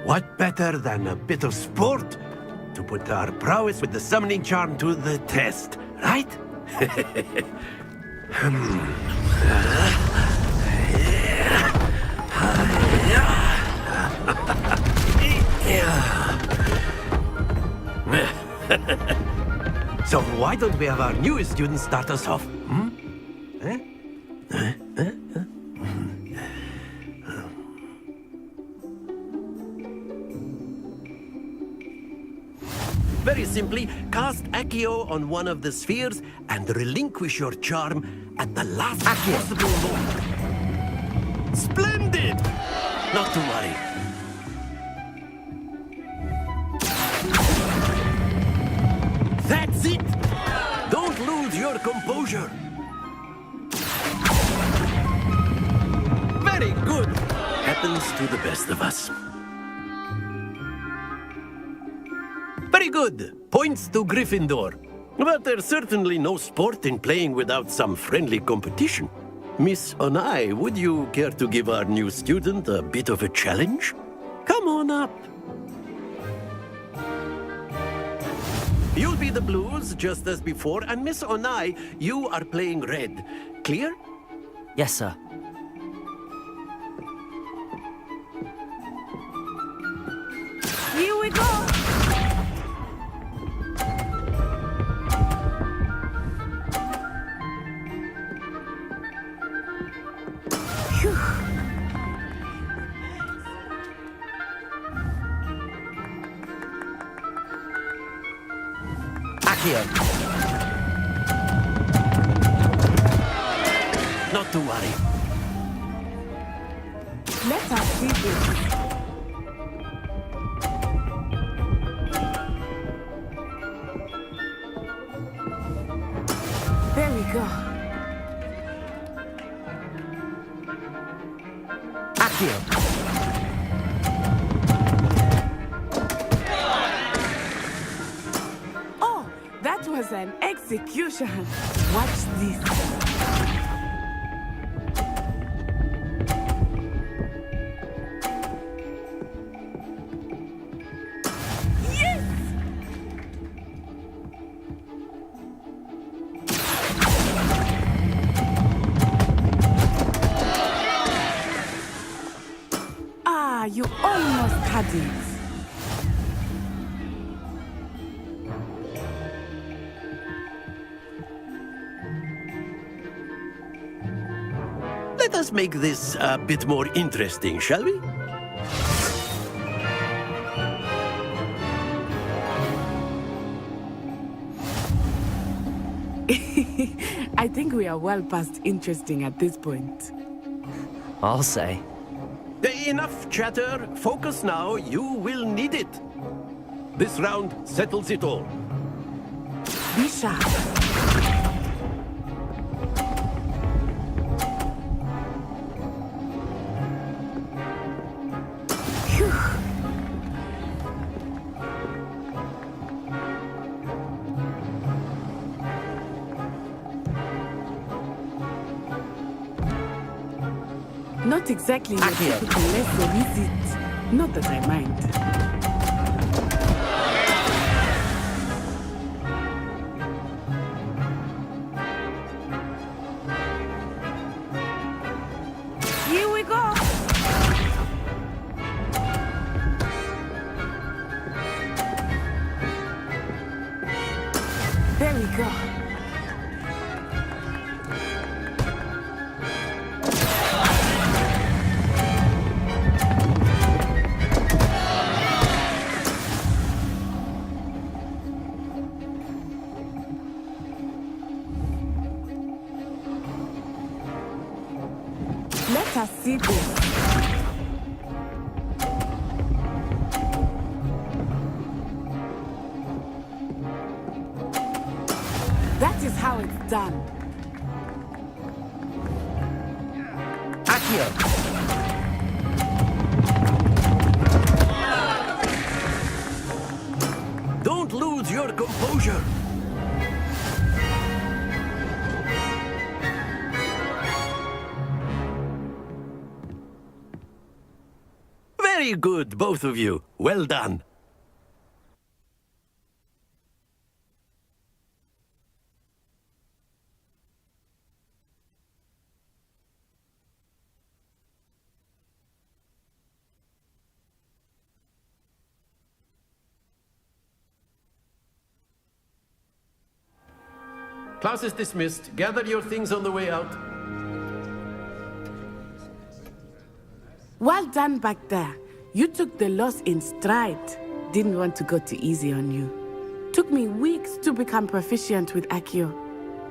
what better than a bit of sport to put our prowess with the summoning charm to the test, right? So why don't we have our newest student start us off? Very simply, cast Accio on one of the spheres and relinquish your charm at the last possible moment. Splendid! Not to worry. That's it! Don't lose your composure. Very good. Happens to the best of us. Very good. Points to Gryffindor. But there's certainly no sport in playing without some friendly competition. Miss Onai, would you care to give our new student a bit of a challenge? Come on up. You'll be the blues, just as before, and Miss Onai, you are playing red. Clear? Yes, sir. Here we go! Phew. Accio! Not to worry. Let us see this. There we go. Accio! Oh, that was an execution. Watch this. Yes! Ah, you almost had it. Let us make this a bit more interesting, shall we? I think we are well past interesting at this point. I'll say. Enough chatter. Focus now. You will need it. This round settles it all. Be sharp. Not exactly your typical lesson, is it? Not that I mind. Here we go! There we go. Let us see this. That is how it's done. Accio! Don't lose your composure. Very good, both of you. Well done. Class is dismissed. Gather your things on the way out. Well done back there. You took the loss in stride. Didn't want to go too easy on you. Took me weeks to become proficient with Accio.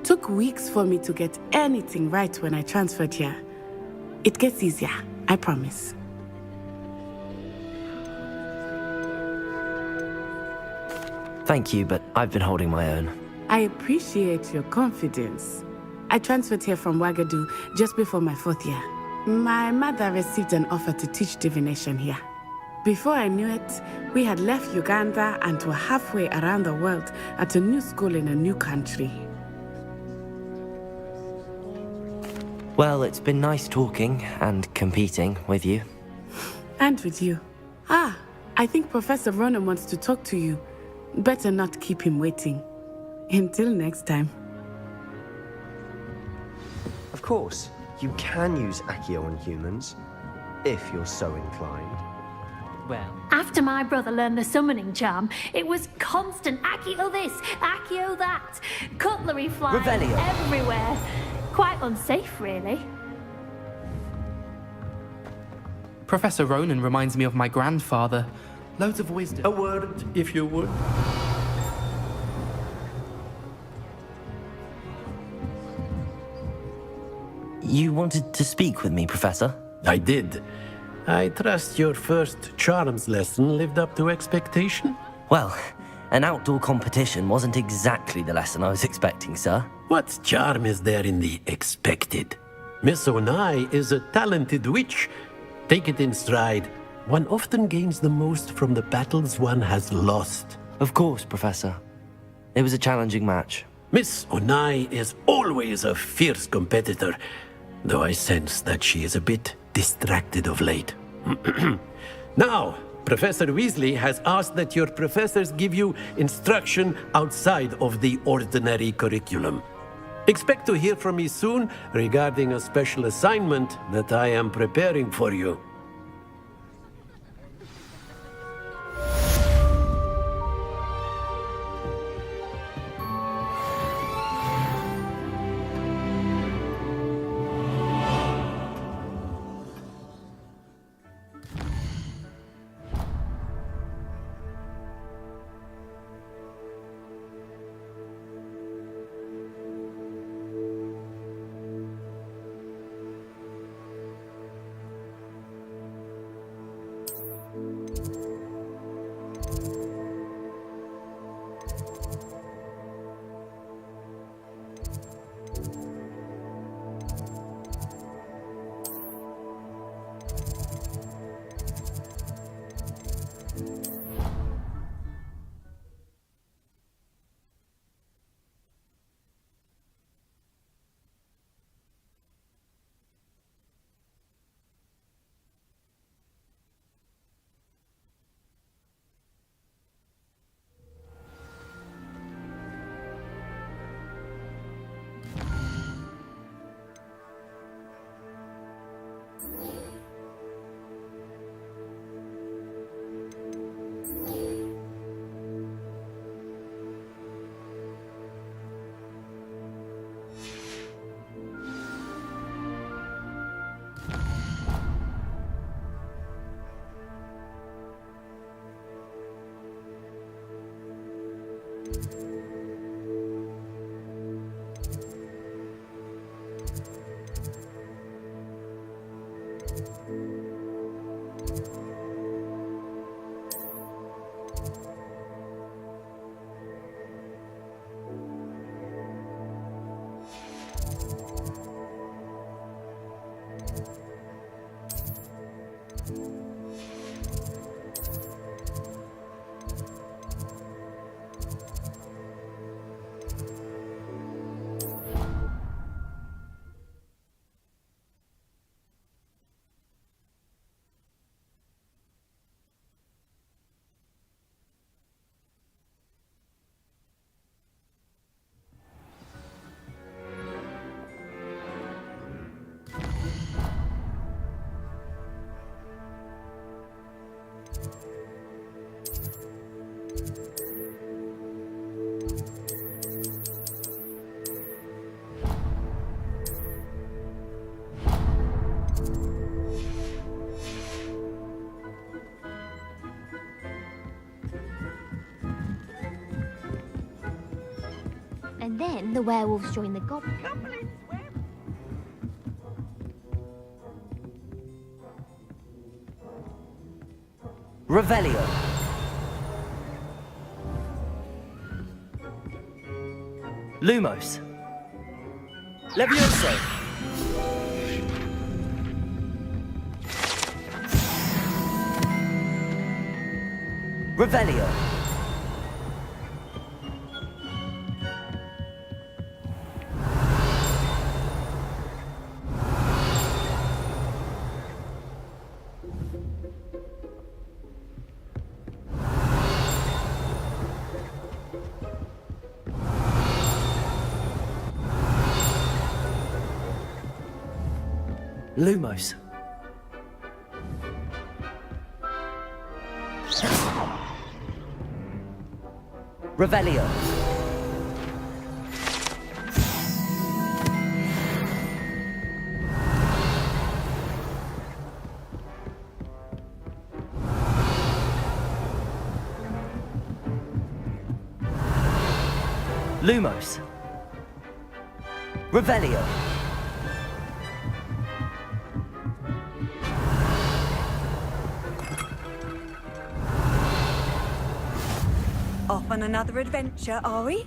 Took weeks for me to get anything right when I transferred here. It gets easier, I promise. Thank you, but I've been holding my own. I appreciate your confidence. I transferred here from Ouagadougou just before my 4th year. My mother received an offer to teach divination here. Before I knew it, we had left Uganda and were halfway around the world at a new school in a new country. Well, it's been nice talking and competing with you. And with you. Ah, I think Professor Ronan wants to talk to you. Better not keep him waiting. Until next time. Of course, you can use Accio on humans, if you're so inclined. Well, After my brother learned the summoning charm, it was constant Accio this, Accio that. Cutlery flying Revelio. everywhere. Quite unsafe, really. Professor Ronan reminds me of my grandfather. Loads of wisdom. A word, if you would. You wanted to speak with me, Professor? I did. I trust your first charms lesson lived up to expectation? Well, an outdoor competition wasn't exactly the lesson I was expecting, sir. What charm is there in the expected? Miss Onai is a talented witch. Take it in stride. One often gains the most from the battles one has lost. Of course, Professor. It was a challenging match. Miss Onai is always a fierce competitor, though I sense that she is a bit distracted of late. Now, Professor Weasley has asked that your professors give you instruction outside of the ordinary curriculum. Expect to hear from me soon regarding a special assignment that I am preparing for you. And then the werewolves join the goblins. Revelio. Lumos. Levioso. Revelio. Lumos. Revelio. Lumos. Revelio. Off on another adventure, are we?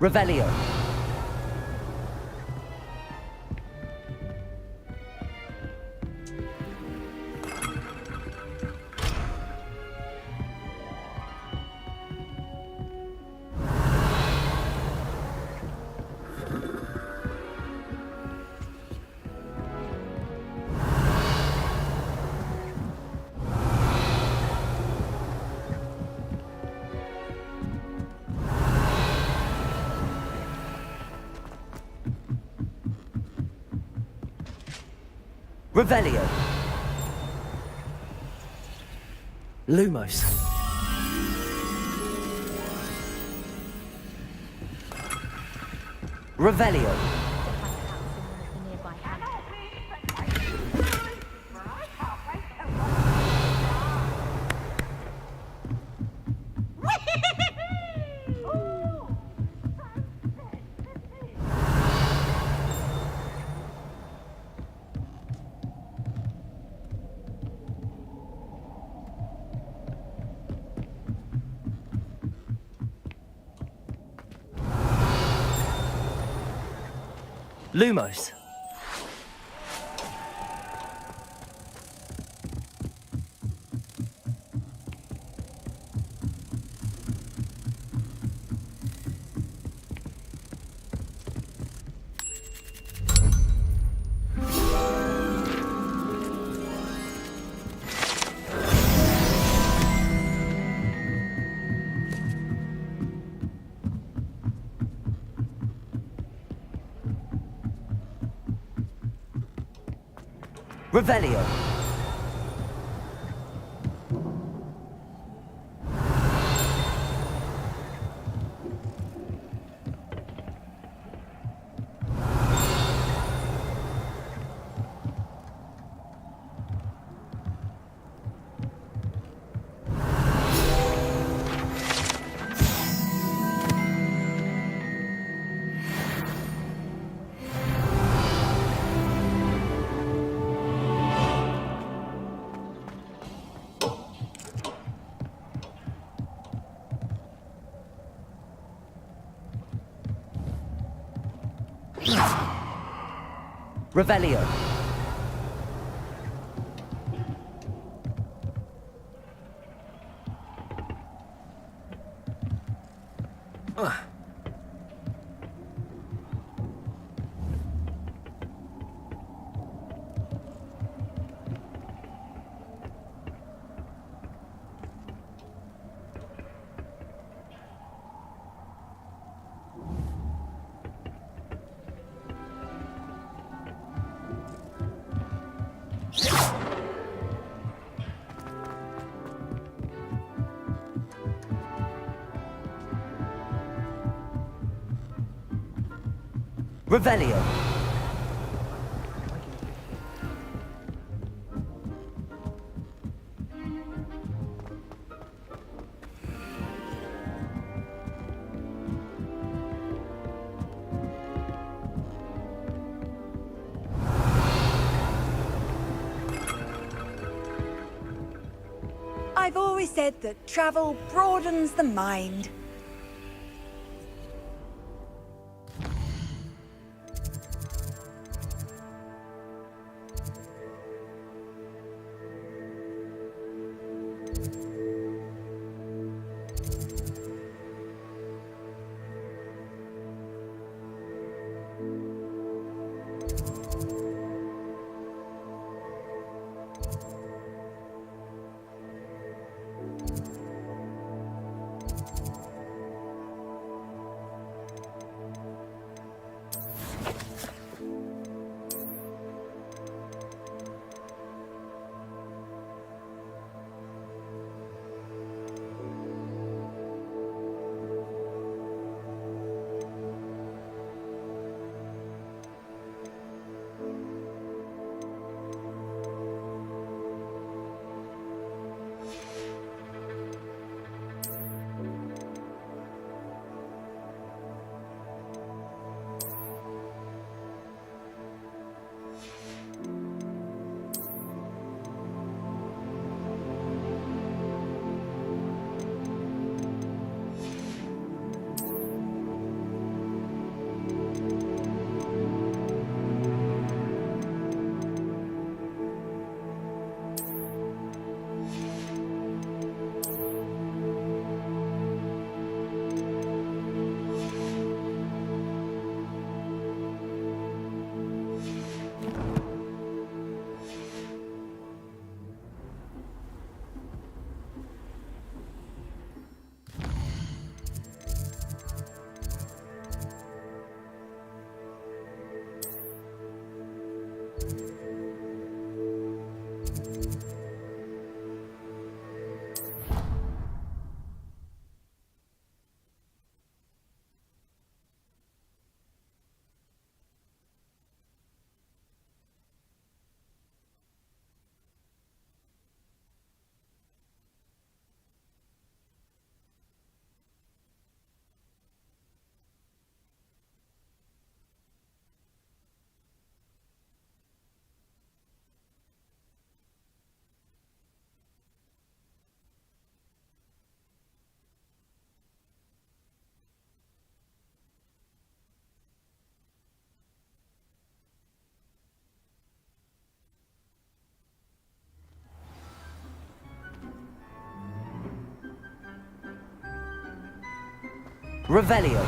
Revelio. Revelio. Lumos. Revelio. Lumos. Revelio. Revelio. Revelio. I've always said that travel broadens the mind. Revelio.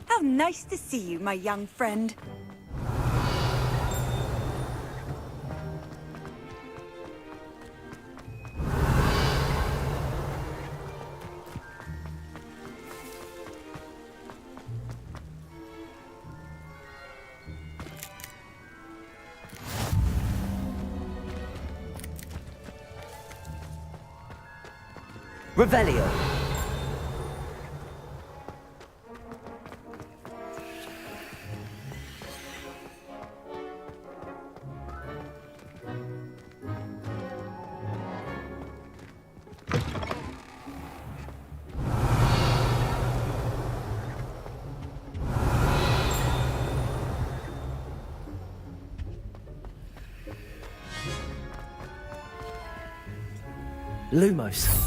How nice to see you, my young friend. Revelio. Lumos.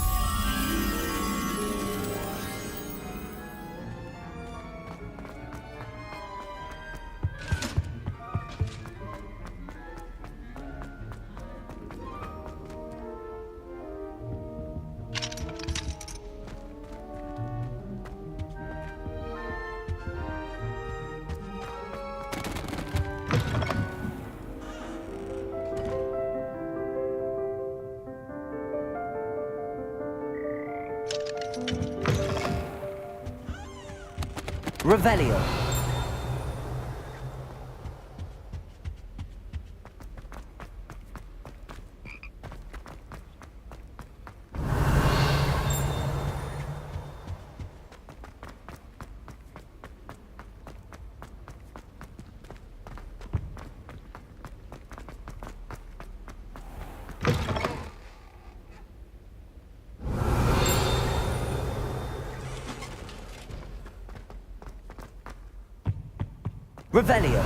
Revelio. Revelio.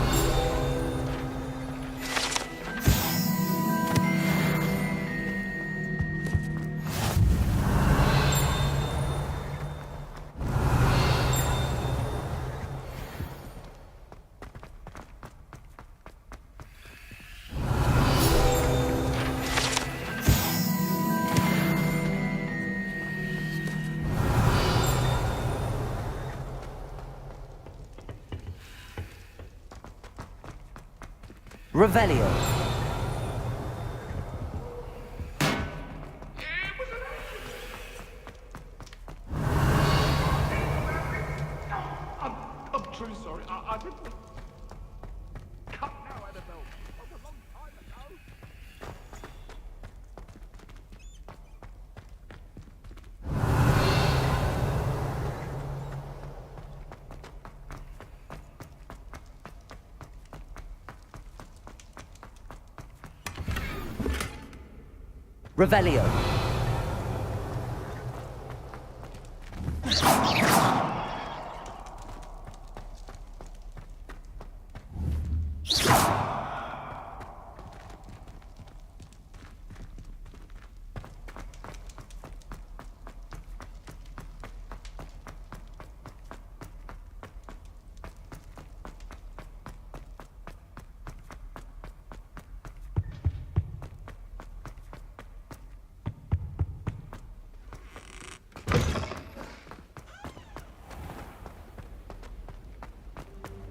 Revelio. I'm truly sorry. I didn't... Cut now, Annabelle. That was a long time ago. Revelio.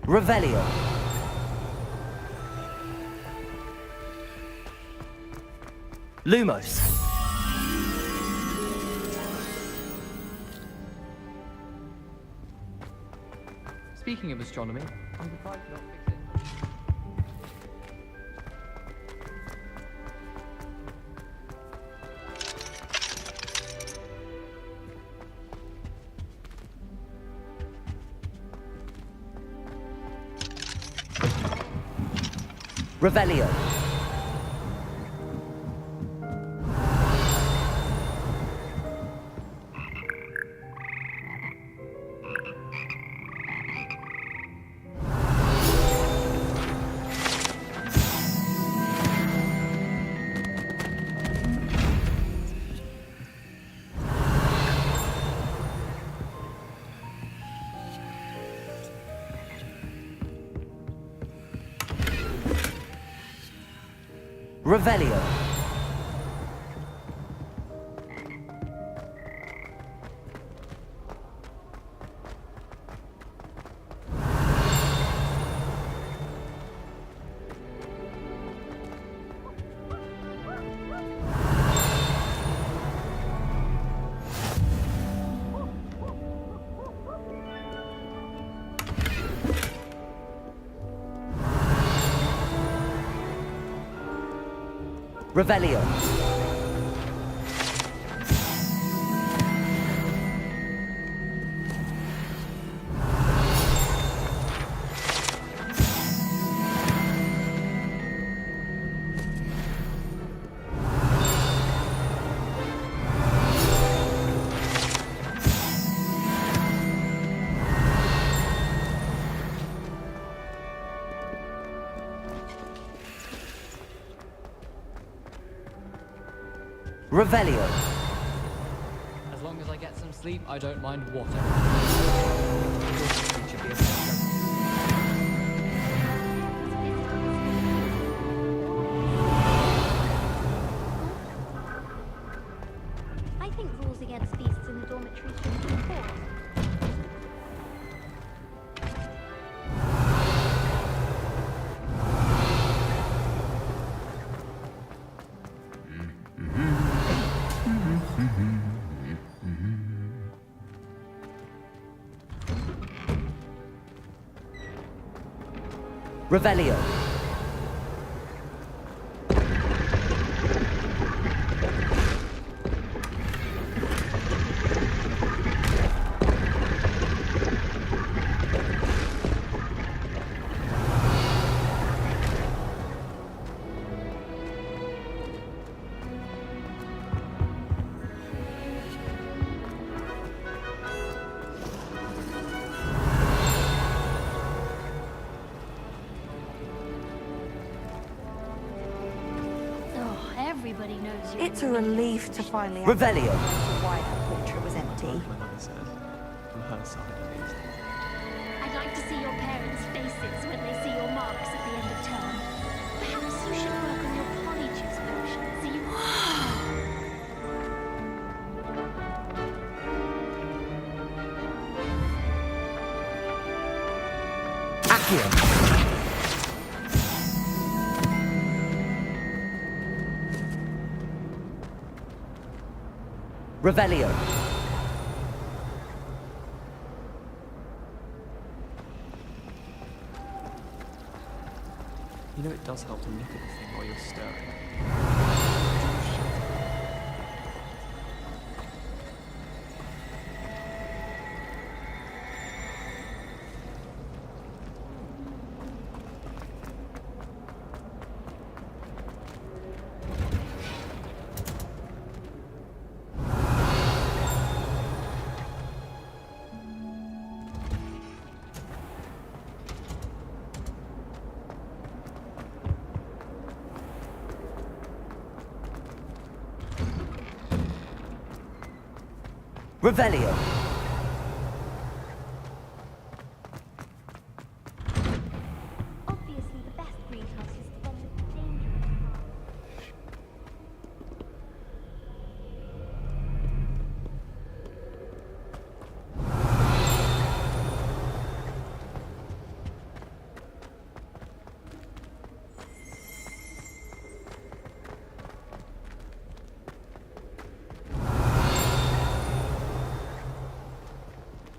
Revelio. Lumos. Speaking of astronomy, I'm surprised you're not fixing. Revelio. Revelio. Revelio. Revelio. As long as I get some sleep, I don't mind whatever. I think rules against feasts in the dormitories should be enforced. Revelio. Everybody knows you. It's a relief to finally Revelio. why that portrait was empty. My mother said, from her side at least. I'd like to see your parents' faces when they see your marks at the end of term. Perhaps you should work on your polyjuice potion so you... Accio. Revelio. You know it does help to look at the thing while you're stirring. Revelio. Obviously, the best greenhouse is the one with the dangerous part.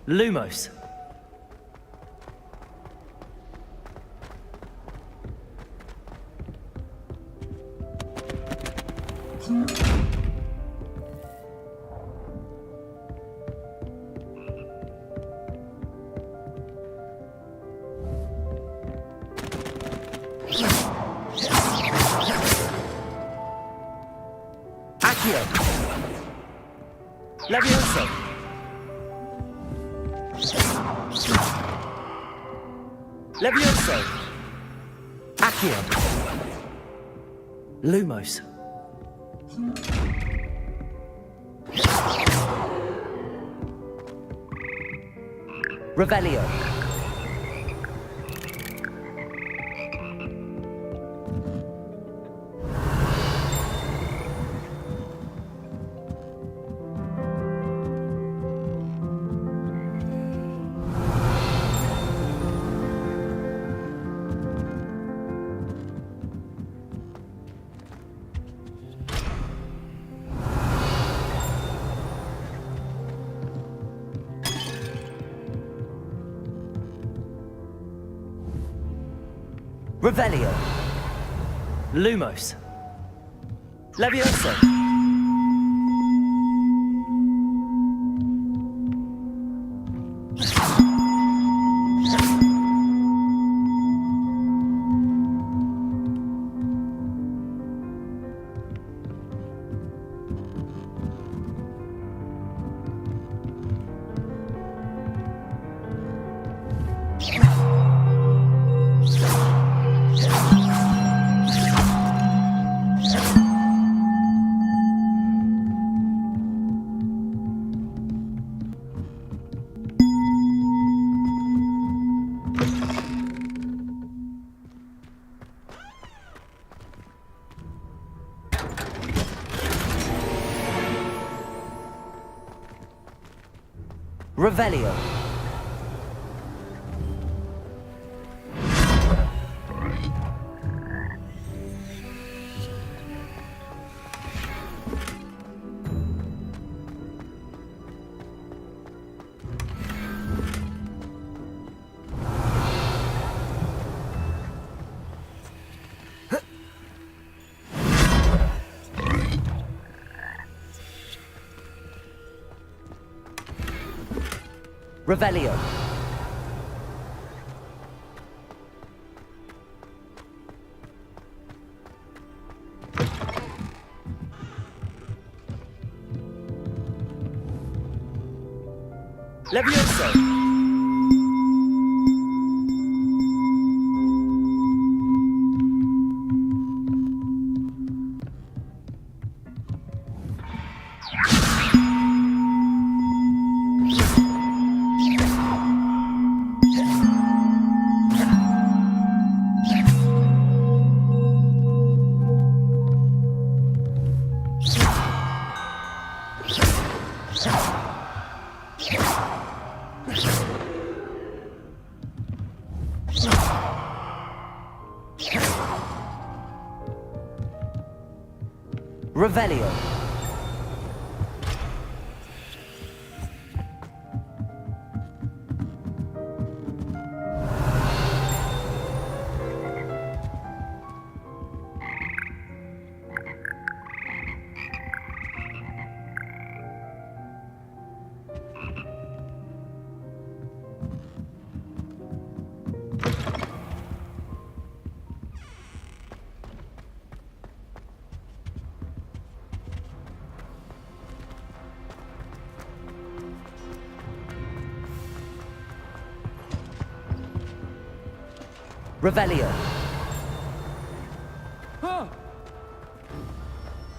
Lumos. Accio. Levioso. Levioso. Accio. Lumos. Revelio. Revelio. Lumos. Levioso. Revelio. Revelio. Levioso. Revelio. Revelio.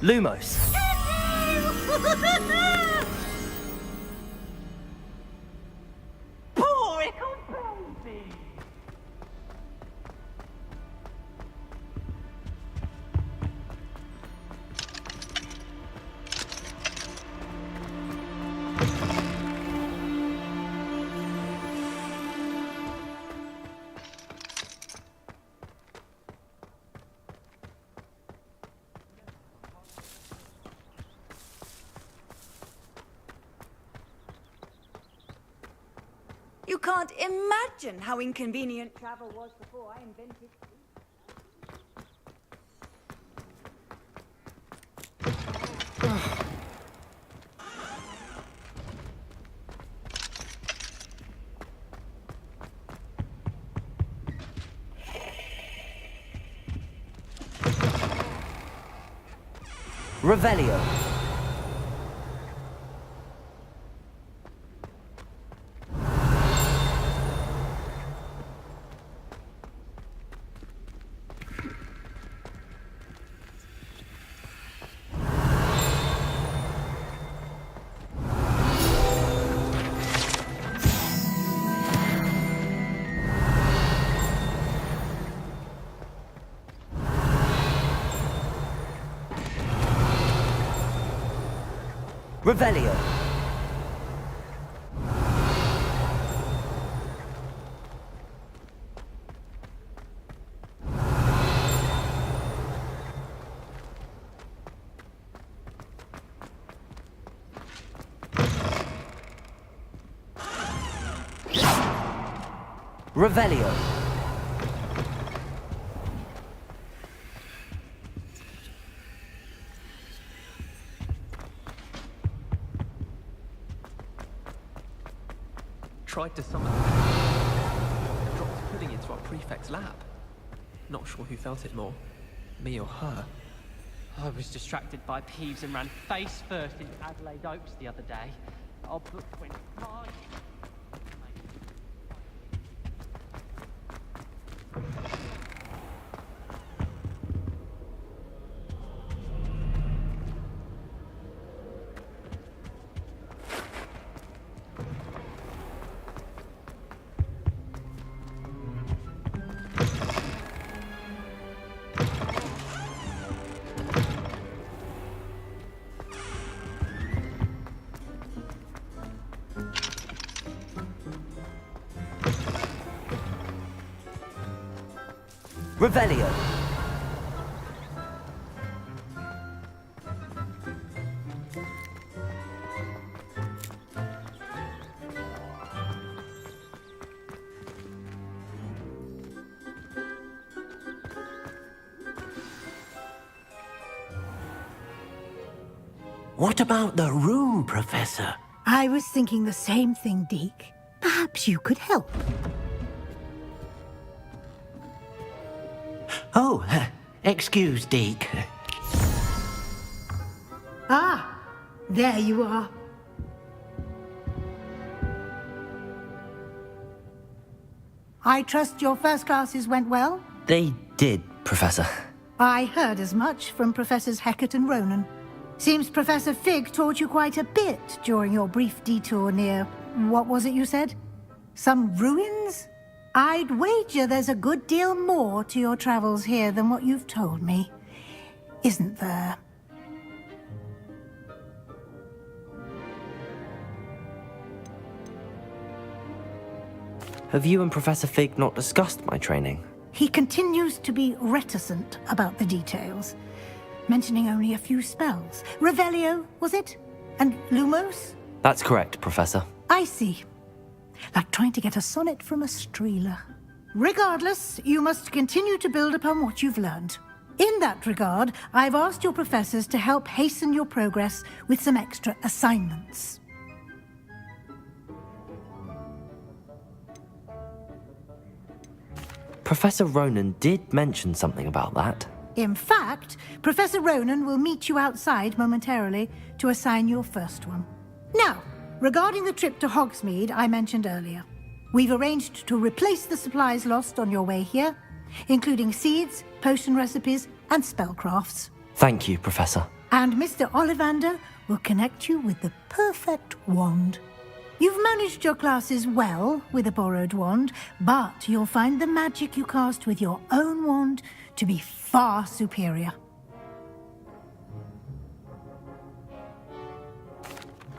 Lumos. Poor little baby. You can't imagine how inconvenient travel was before I invented Revelio. Revelio. Revelio. Tried to summon and dropped pudding into our prefect's lab. Not sure who felt it more, me or her. I was distracted by Peeves and ran face first into Adelaide Oaks the other day. Our book went flying. Revelio. What about the room, Professor? I was thinking the same thing, Deke. Perhaps you could help. Oh, excuse, Deke. Ah, there you are. I trust your first classes went well? They did, Professor. I heard as much from Professors Hecat and Ronan. Seems Professor Fig taught you quite a bit during your brief detour near... what was it you said? Some ruins? I'd wager there's a good deal more to your travels here than what you've told me. Isn't there? Have you and Professor Fig not discussed my training? He continues to be reticent about the details, mentioning only a few spells. Revelio, was it? And Lumos? That's correct, Professor. I see. Like trying to get a sonnet from a streeler. Regardless, you must continue to build upon what you've learned. In that regard, I've asked your professors to help hasten your progress with some extra assignments. Professor Ronan did mention something about that. In fact, Professor Ronan will meet you outside momentarily to assign your first one. Now, regarding the trip to Hogsmeade I mentioned earlier, we've arranged to replace the supplies lost on your way here, including seeds, potion recipes, and spellcrafts. Thank you, Professor. And Mr. Ollivander will connect you with the perfect wand. You've managed your classes well with a borrowed wand, but you'll find the magic you cast with your own wand to be far superior.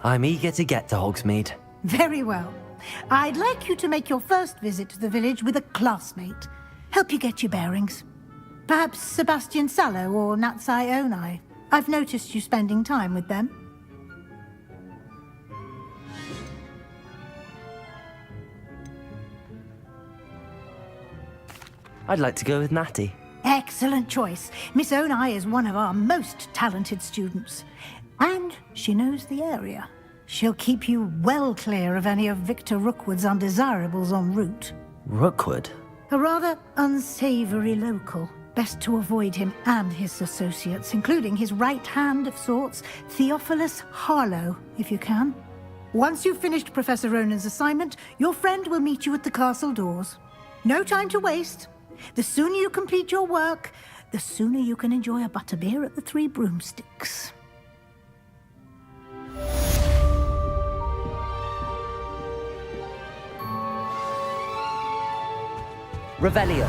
I'm eager to get to Hogsmeade. Very well. I'd like you to make your first visit to the village with a classmate. Help you get your bearings. Perhaps Sebastian Sallow or Natsai Onai. I've noticed you spending time with them. I'd like to go with Natty. Excellent choice. Miss Onai is one of our most talented students. And she knows the area. She'll keep you well clear of any of Victor Rookwood's undesirables en route. Rookwood? A rather unsavory local. Best to avoid him and his associates, including his right hand of sorts, Theophilus Harlow, if you can. Once you've finished Professor Ronan's assignment, your friend will meet you at the castle doors. No time to waste. The sooner you complete your work, the sooner you can enjoy a butterbeer at the Three Broomsticks. Revelio.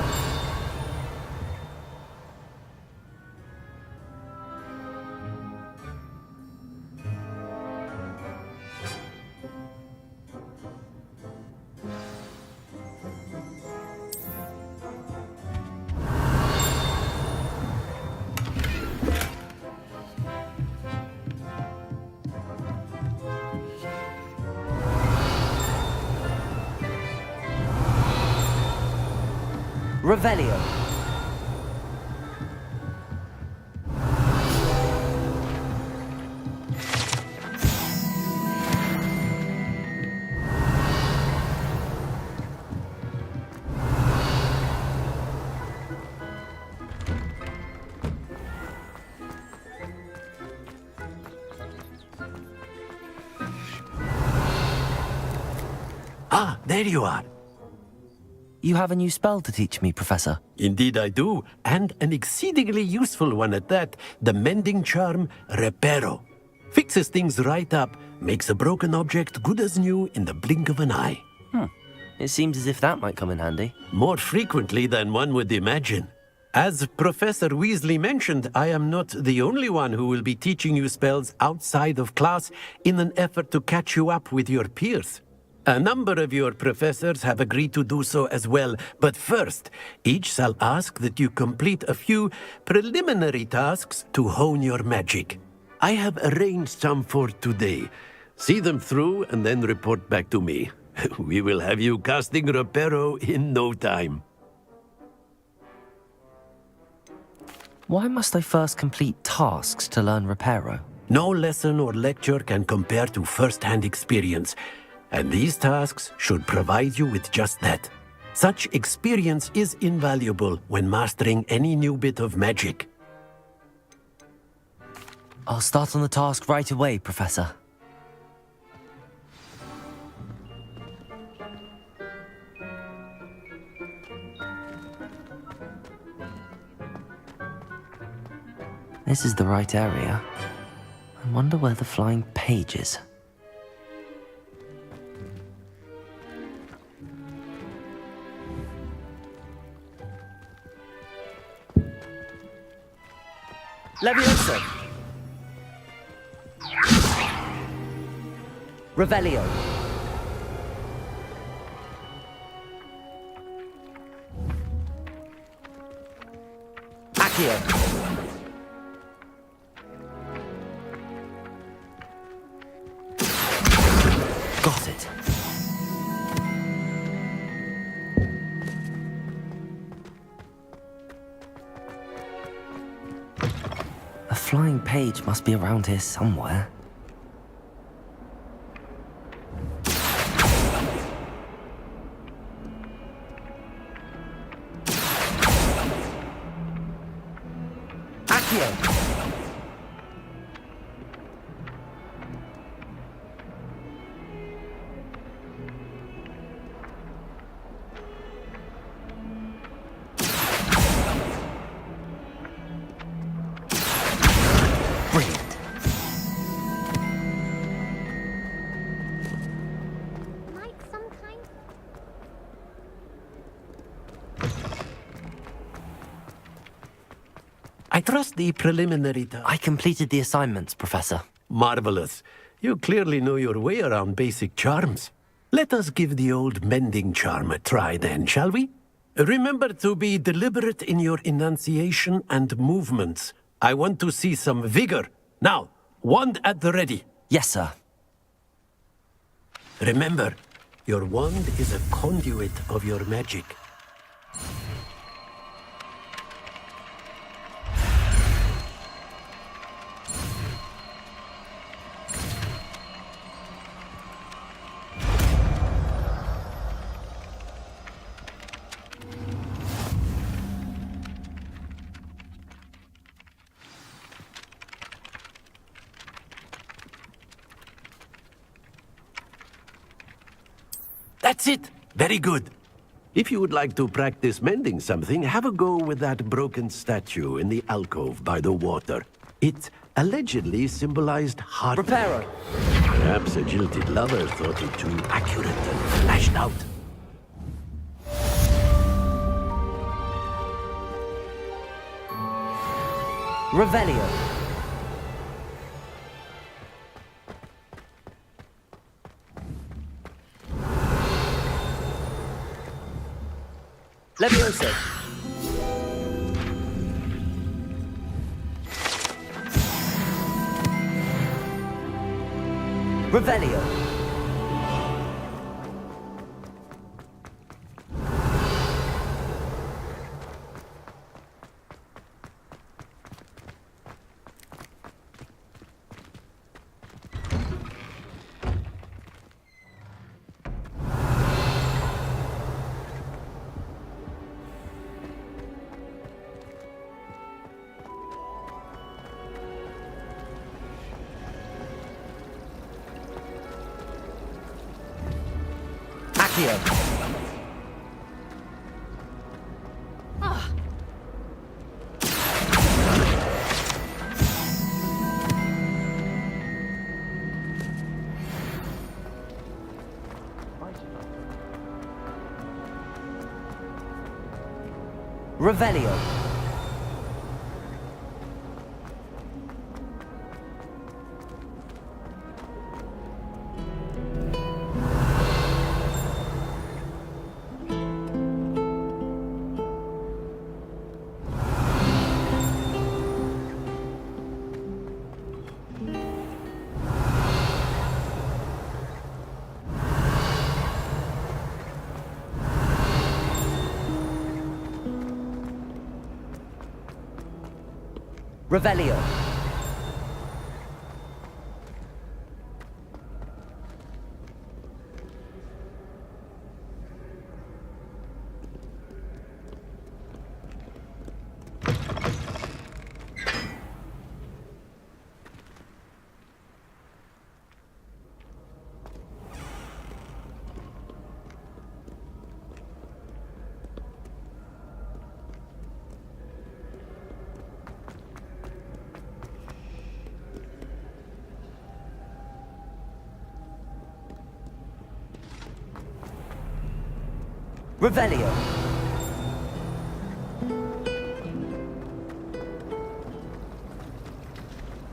Revelio. Ah, there you are. You have a new spell to teach me, Professor. Indeed I do, and an exceedingly useful one at that. The mending charm, Reparo. Fixes things right up, makes a broken object good as new in the blink of an eye. It seems as if that might come in handy. More frequently than one would imagine. As Professor Weasley mentioned, I am not the only one who will be teaching you spells outside of class in an effort to catch you up with your peers. A number of your professors have agreed to do so as well, but first, each shall ask that you complete a few preliminary tasks to hone your magic. I have arranged some for today. See them through and then report back to me. We will have you casting Reparo in no time. Why must I first complete tasks to learn Reparo? No lesson or lecture can compare to first-hand experience, and these tasks should provide you with just that. Such experience is invaluable when mastering any new bit of magic. I'll start on the task right away, Professor. This is the right area. I wonder where the flying page is. Leviosa! Revelio! Accio! Got it. A flying page must be around here somewhere. Accio! I trust the preliminary I completed the assignments, Professor. Marvelous. You clearly know your way around basic charms. Let us give the old mending charm a try then, shall we? Remember to be deliberate in your enunciation and movements. I want to see some vigor. Now, wand at the ready. Yes, sir. Remember, your wand is a conduit of your magic. That's it! Very good. If you would like to practice mending something, have a go with that broken statue in the alcove by the water. It allegedly symbolized heart... Reparo! Perhaps a jilted lover thought it too accurate and lashed out. Revelio! Leviosa! Revelio! Accio! Revelio! Revelio. Revelio.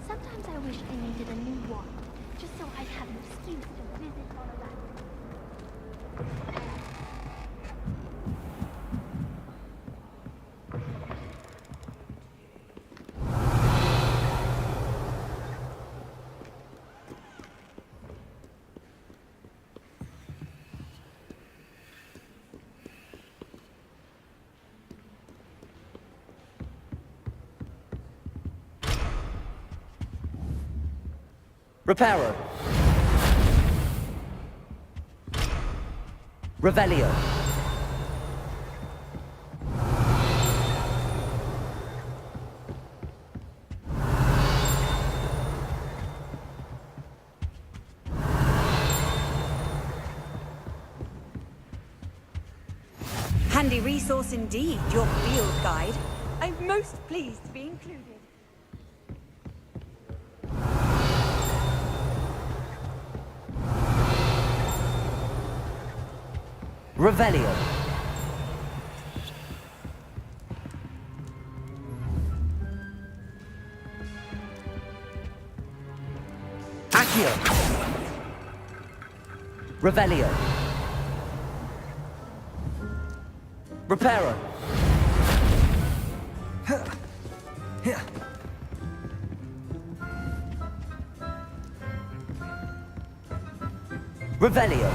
Sometimes I wish I needed a new one, just so I'd have an excuse to visit on a random. Reparo. Revelio. Handy resource indeed, your field guide. I'm most pleased to be included. Revelio. Accio. Revelio. Reparo. Revelio.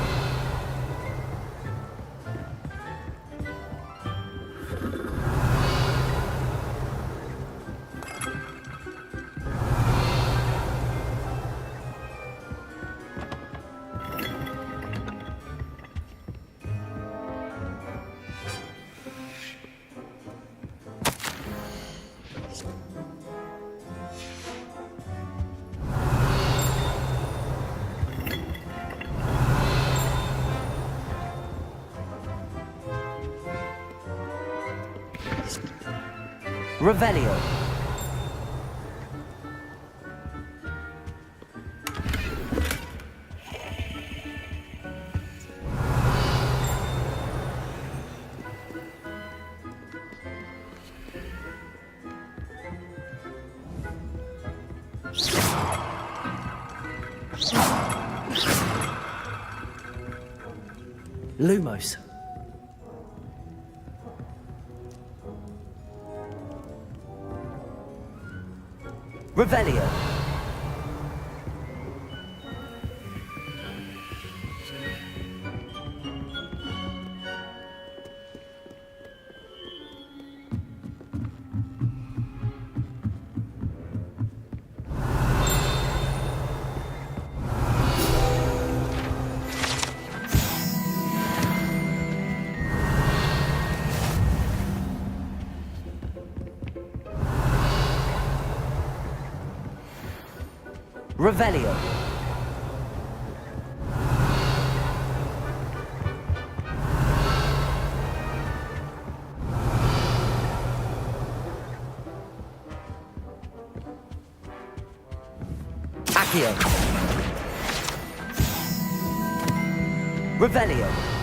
Revelio. Lumos. Revelio. Revelio. Accio. Revelio.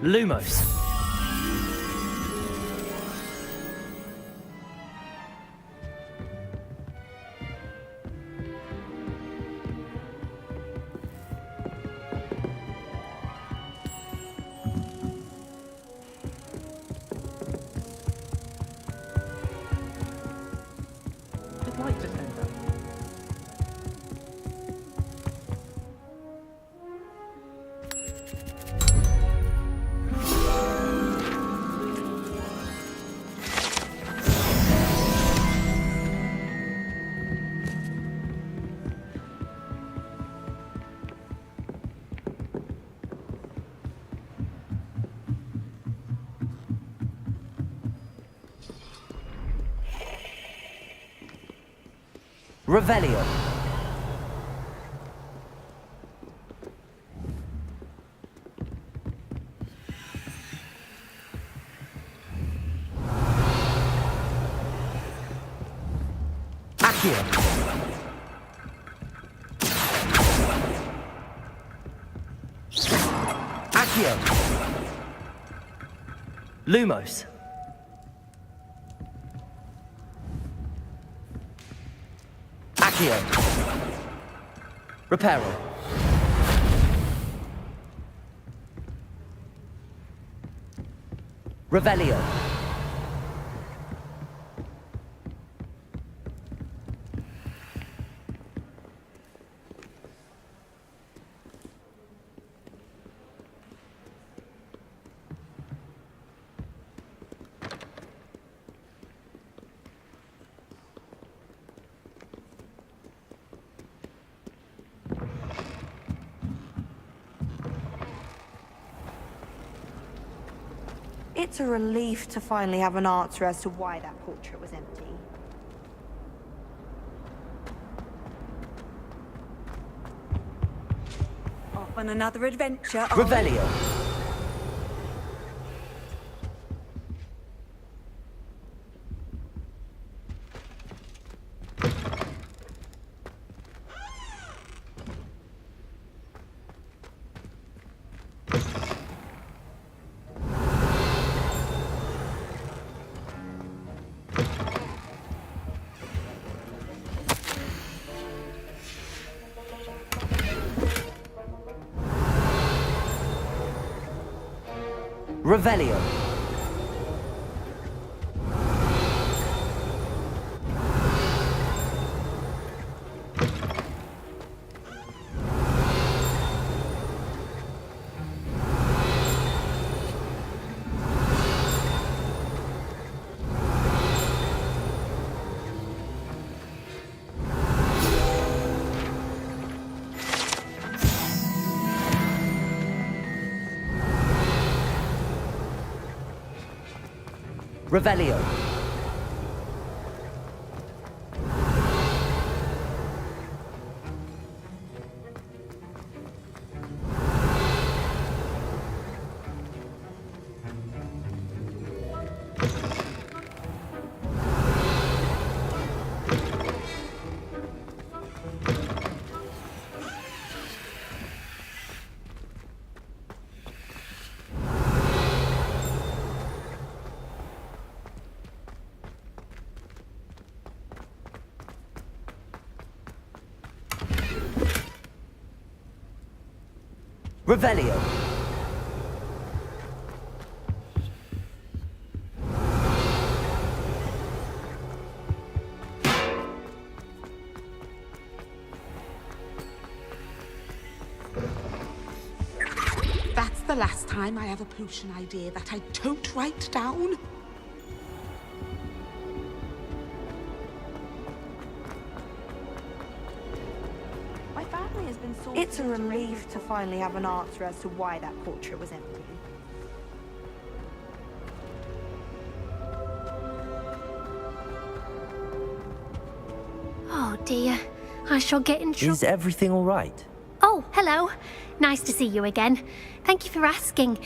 Lumos. Did light just end up? Revelio. Accio. Accio. Lumos. Accio. Reparo. Revelio. It's a relief to finally have an answer as to why that portrait was empty. Off on another adventure. Revelio. Revelio. Revelio. Revelio. That's the last time I have a potion idea that I don't write down. It's a relief to finally have an answer as to why that portrait was empty. Oh dear, I shall get in trouble. Is everything all right? Oh, hello. Nice to see you again. Thank you for asking.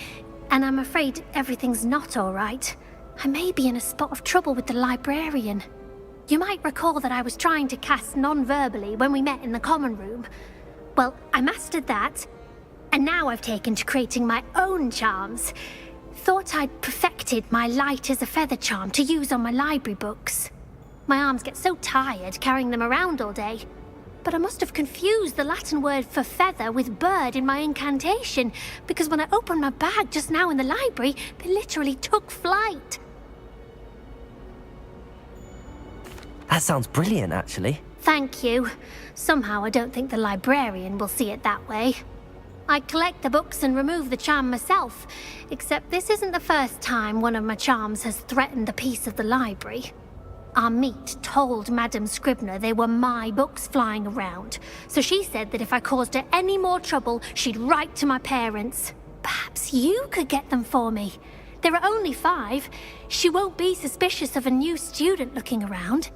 And I'm afraid everything's not all right. I may be in a spot of trouble with the librarian. You might recall that I was trying to cast non-verbally when we met in the common room. Well, I mastered that, And now I've taken to creating my own charms. Thought I'd perfected my light as a feather charm to use on my library books. My arms get so tired carrying them around all day. But I must have confused the Latin word for feather with bird in my incantation, because when I opened my bag just now in the library, they literally took flight. That sounds brilliant, actually. Thank you. Somehow I don't think the librarian will see it that way. I collect the books and remove the charm myself, except this isn't the first time one of my charms has threatened the peace of the library. Our meet told Madame Scribner they were my books flying around, so she said that if I caused her any more trouble, she'd write to my parents. Perhaps you could get them for me. There are only 5. She won't be suspicious of a new student looking around.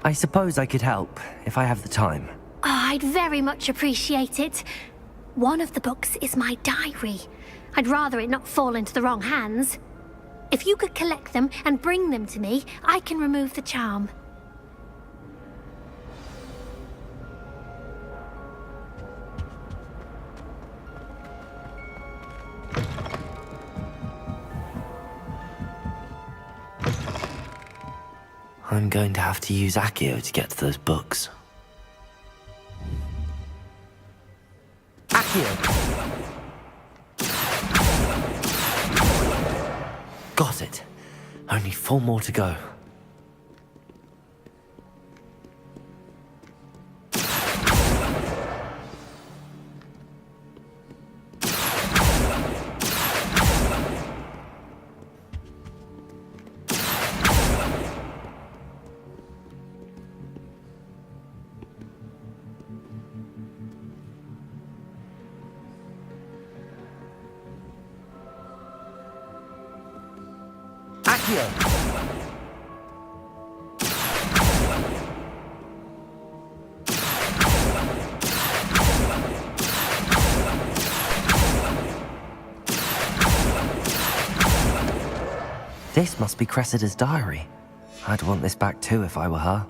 I suppose I could help, if I have the time. Oh, I'd very much appreciate it. One of the books is my diary. I'd rather it not fall into the wrong hands. If you could collect them and bring them to me, I can remove the charm. I'm going to have to use Accio to get to those books. Accio! Got it. Only 4 more to go. This must be Cressida's diary. I'd want this back too if I were her.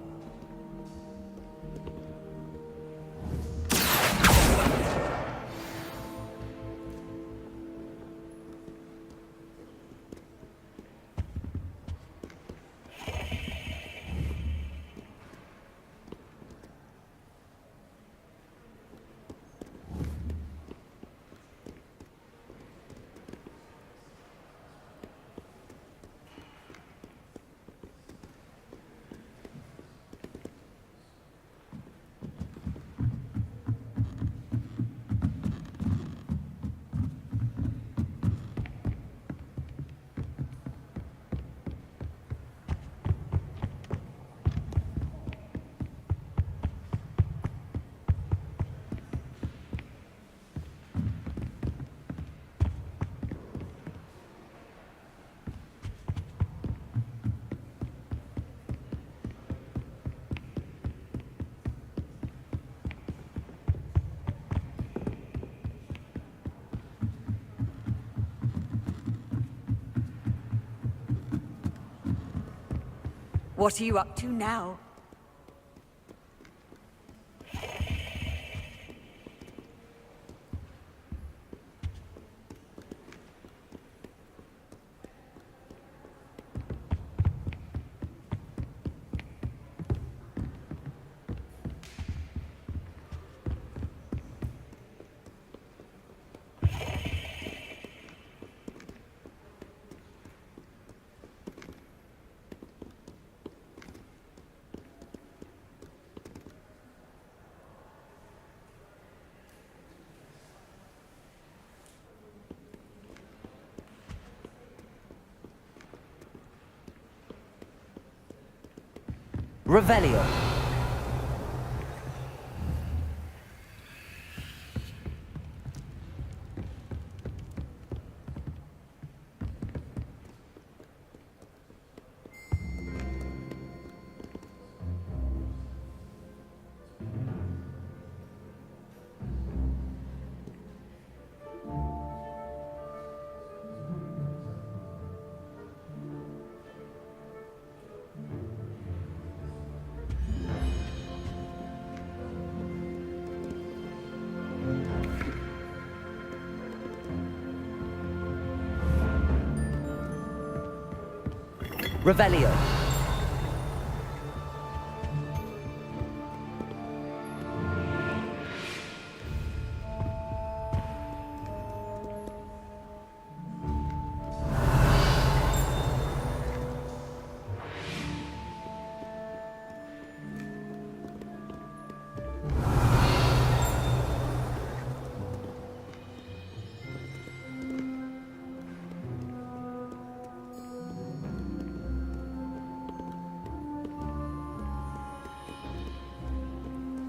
What are you up to now? Revelio. Revelio.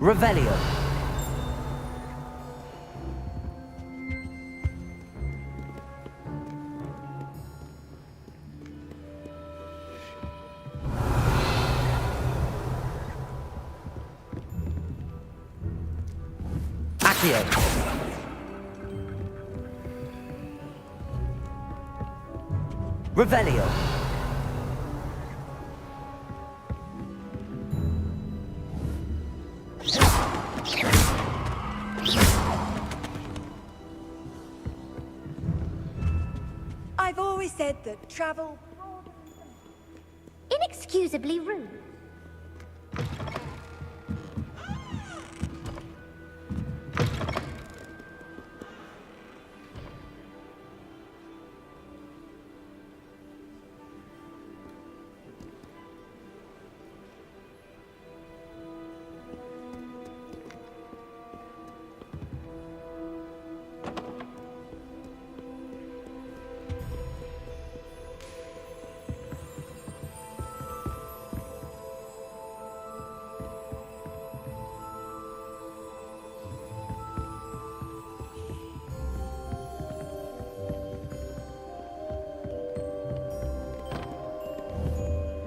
Revelio. Accio. Revelio. I've always said that travel... Inexcusably rude.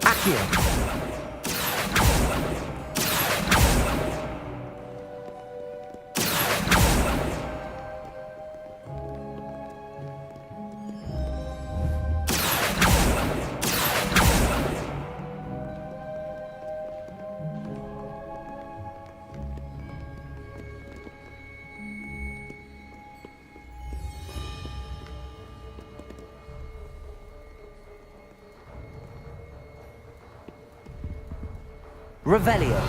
Accio. Revelio.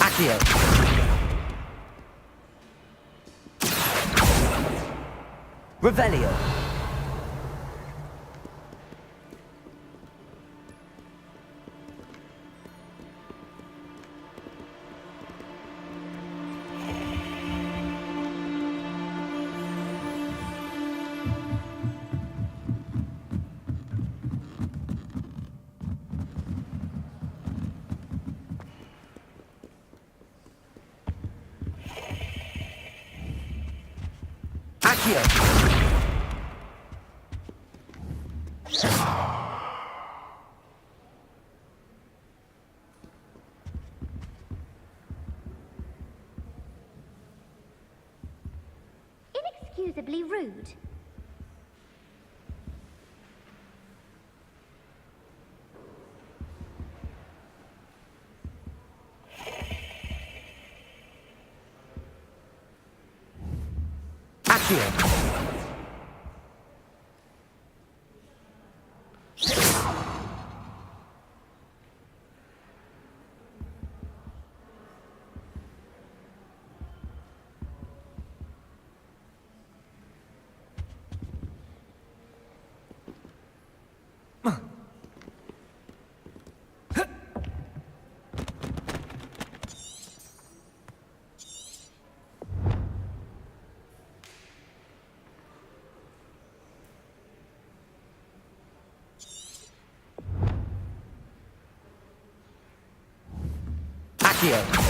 Accio. Revelio. Accio. Inexcusably rude. Accio. Accio.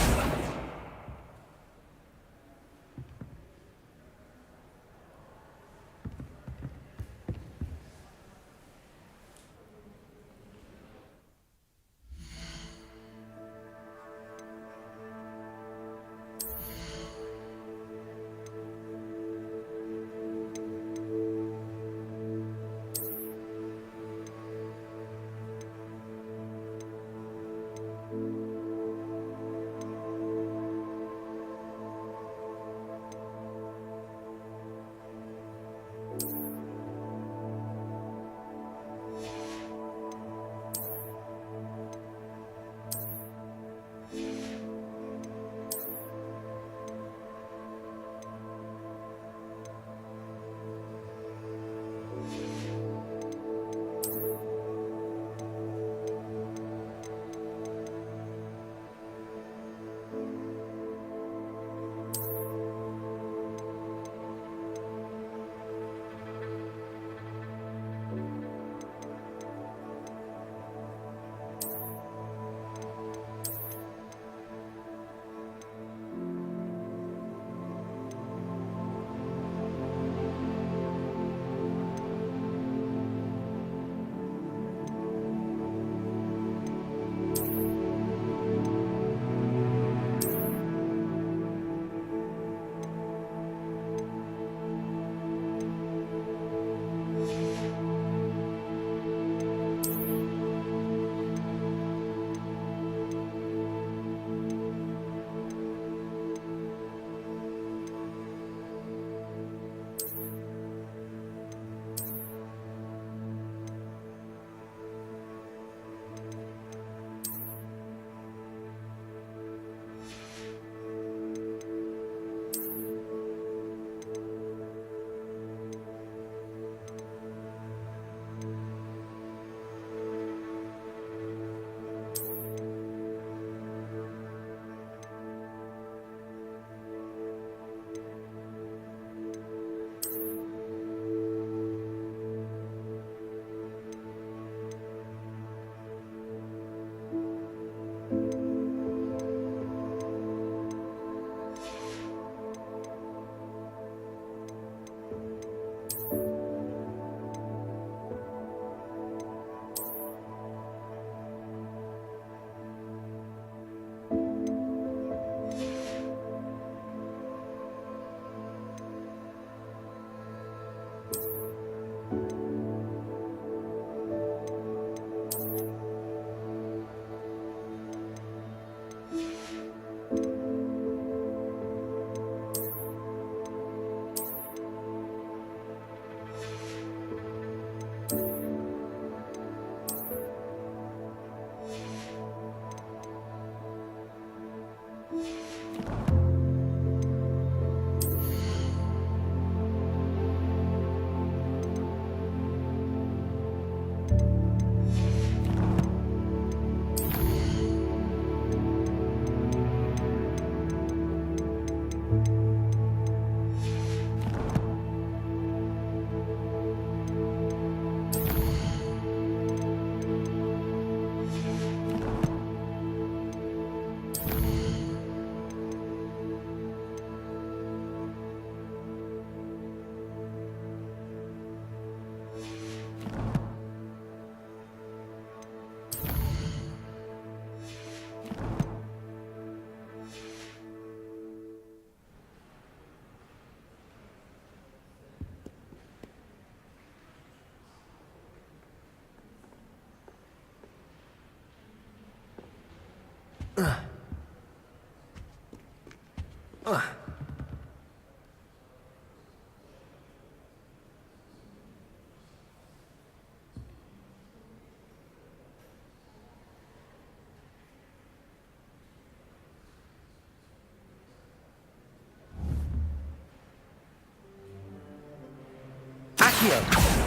Accio!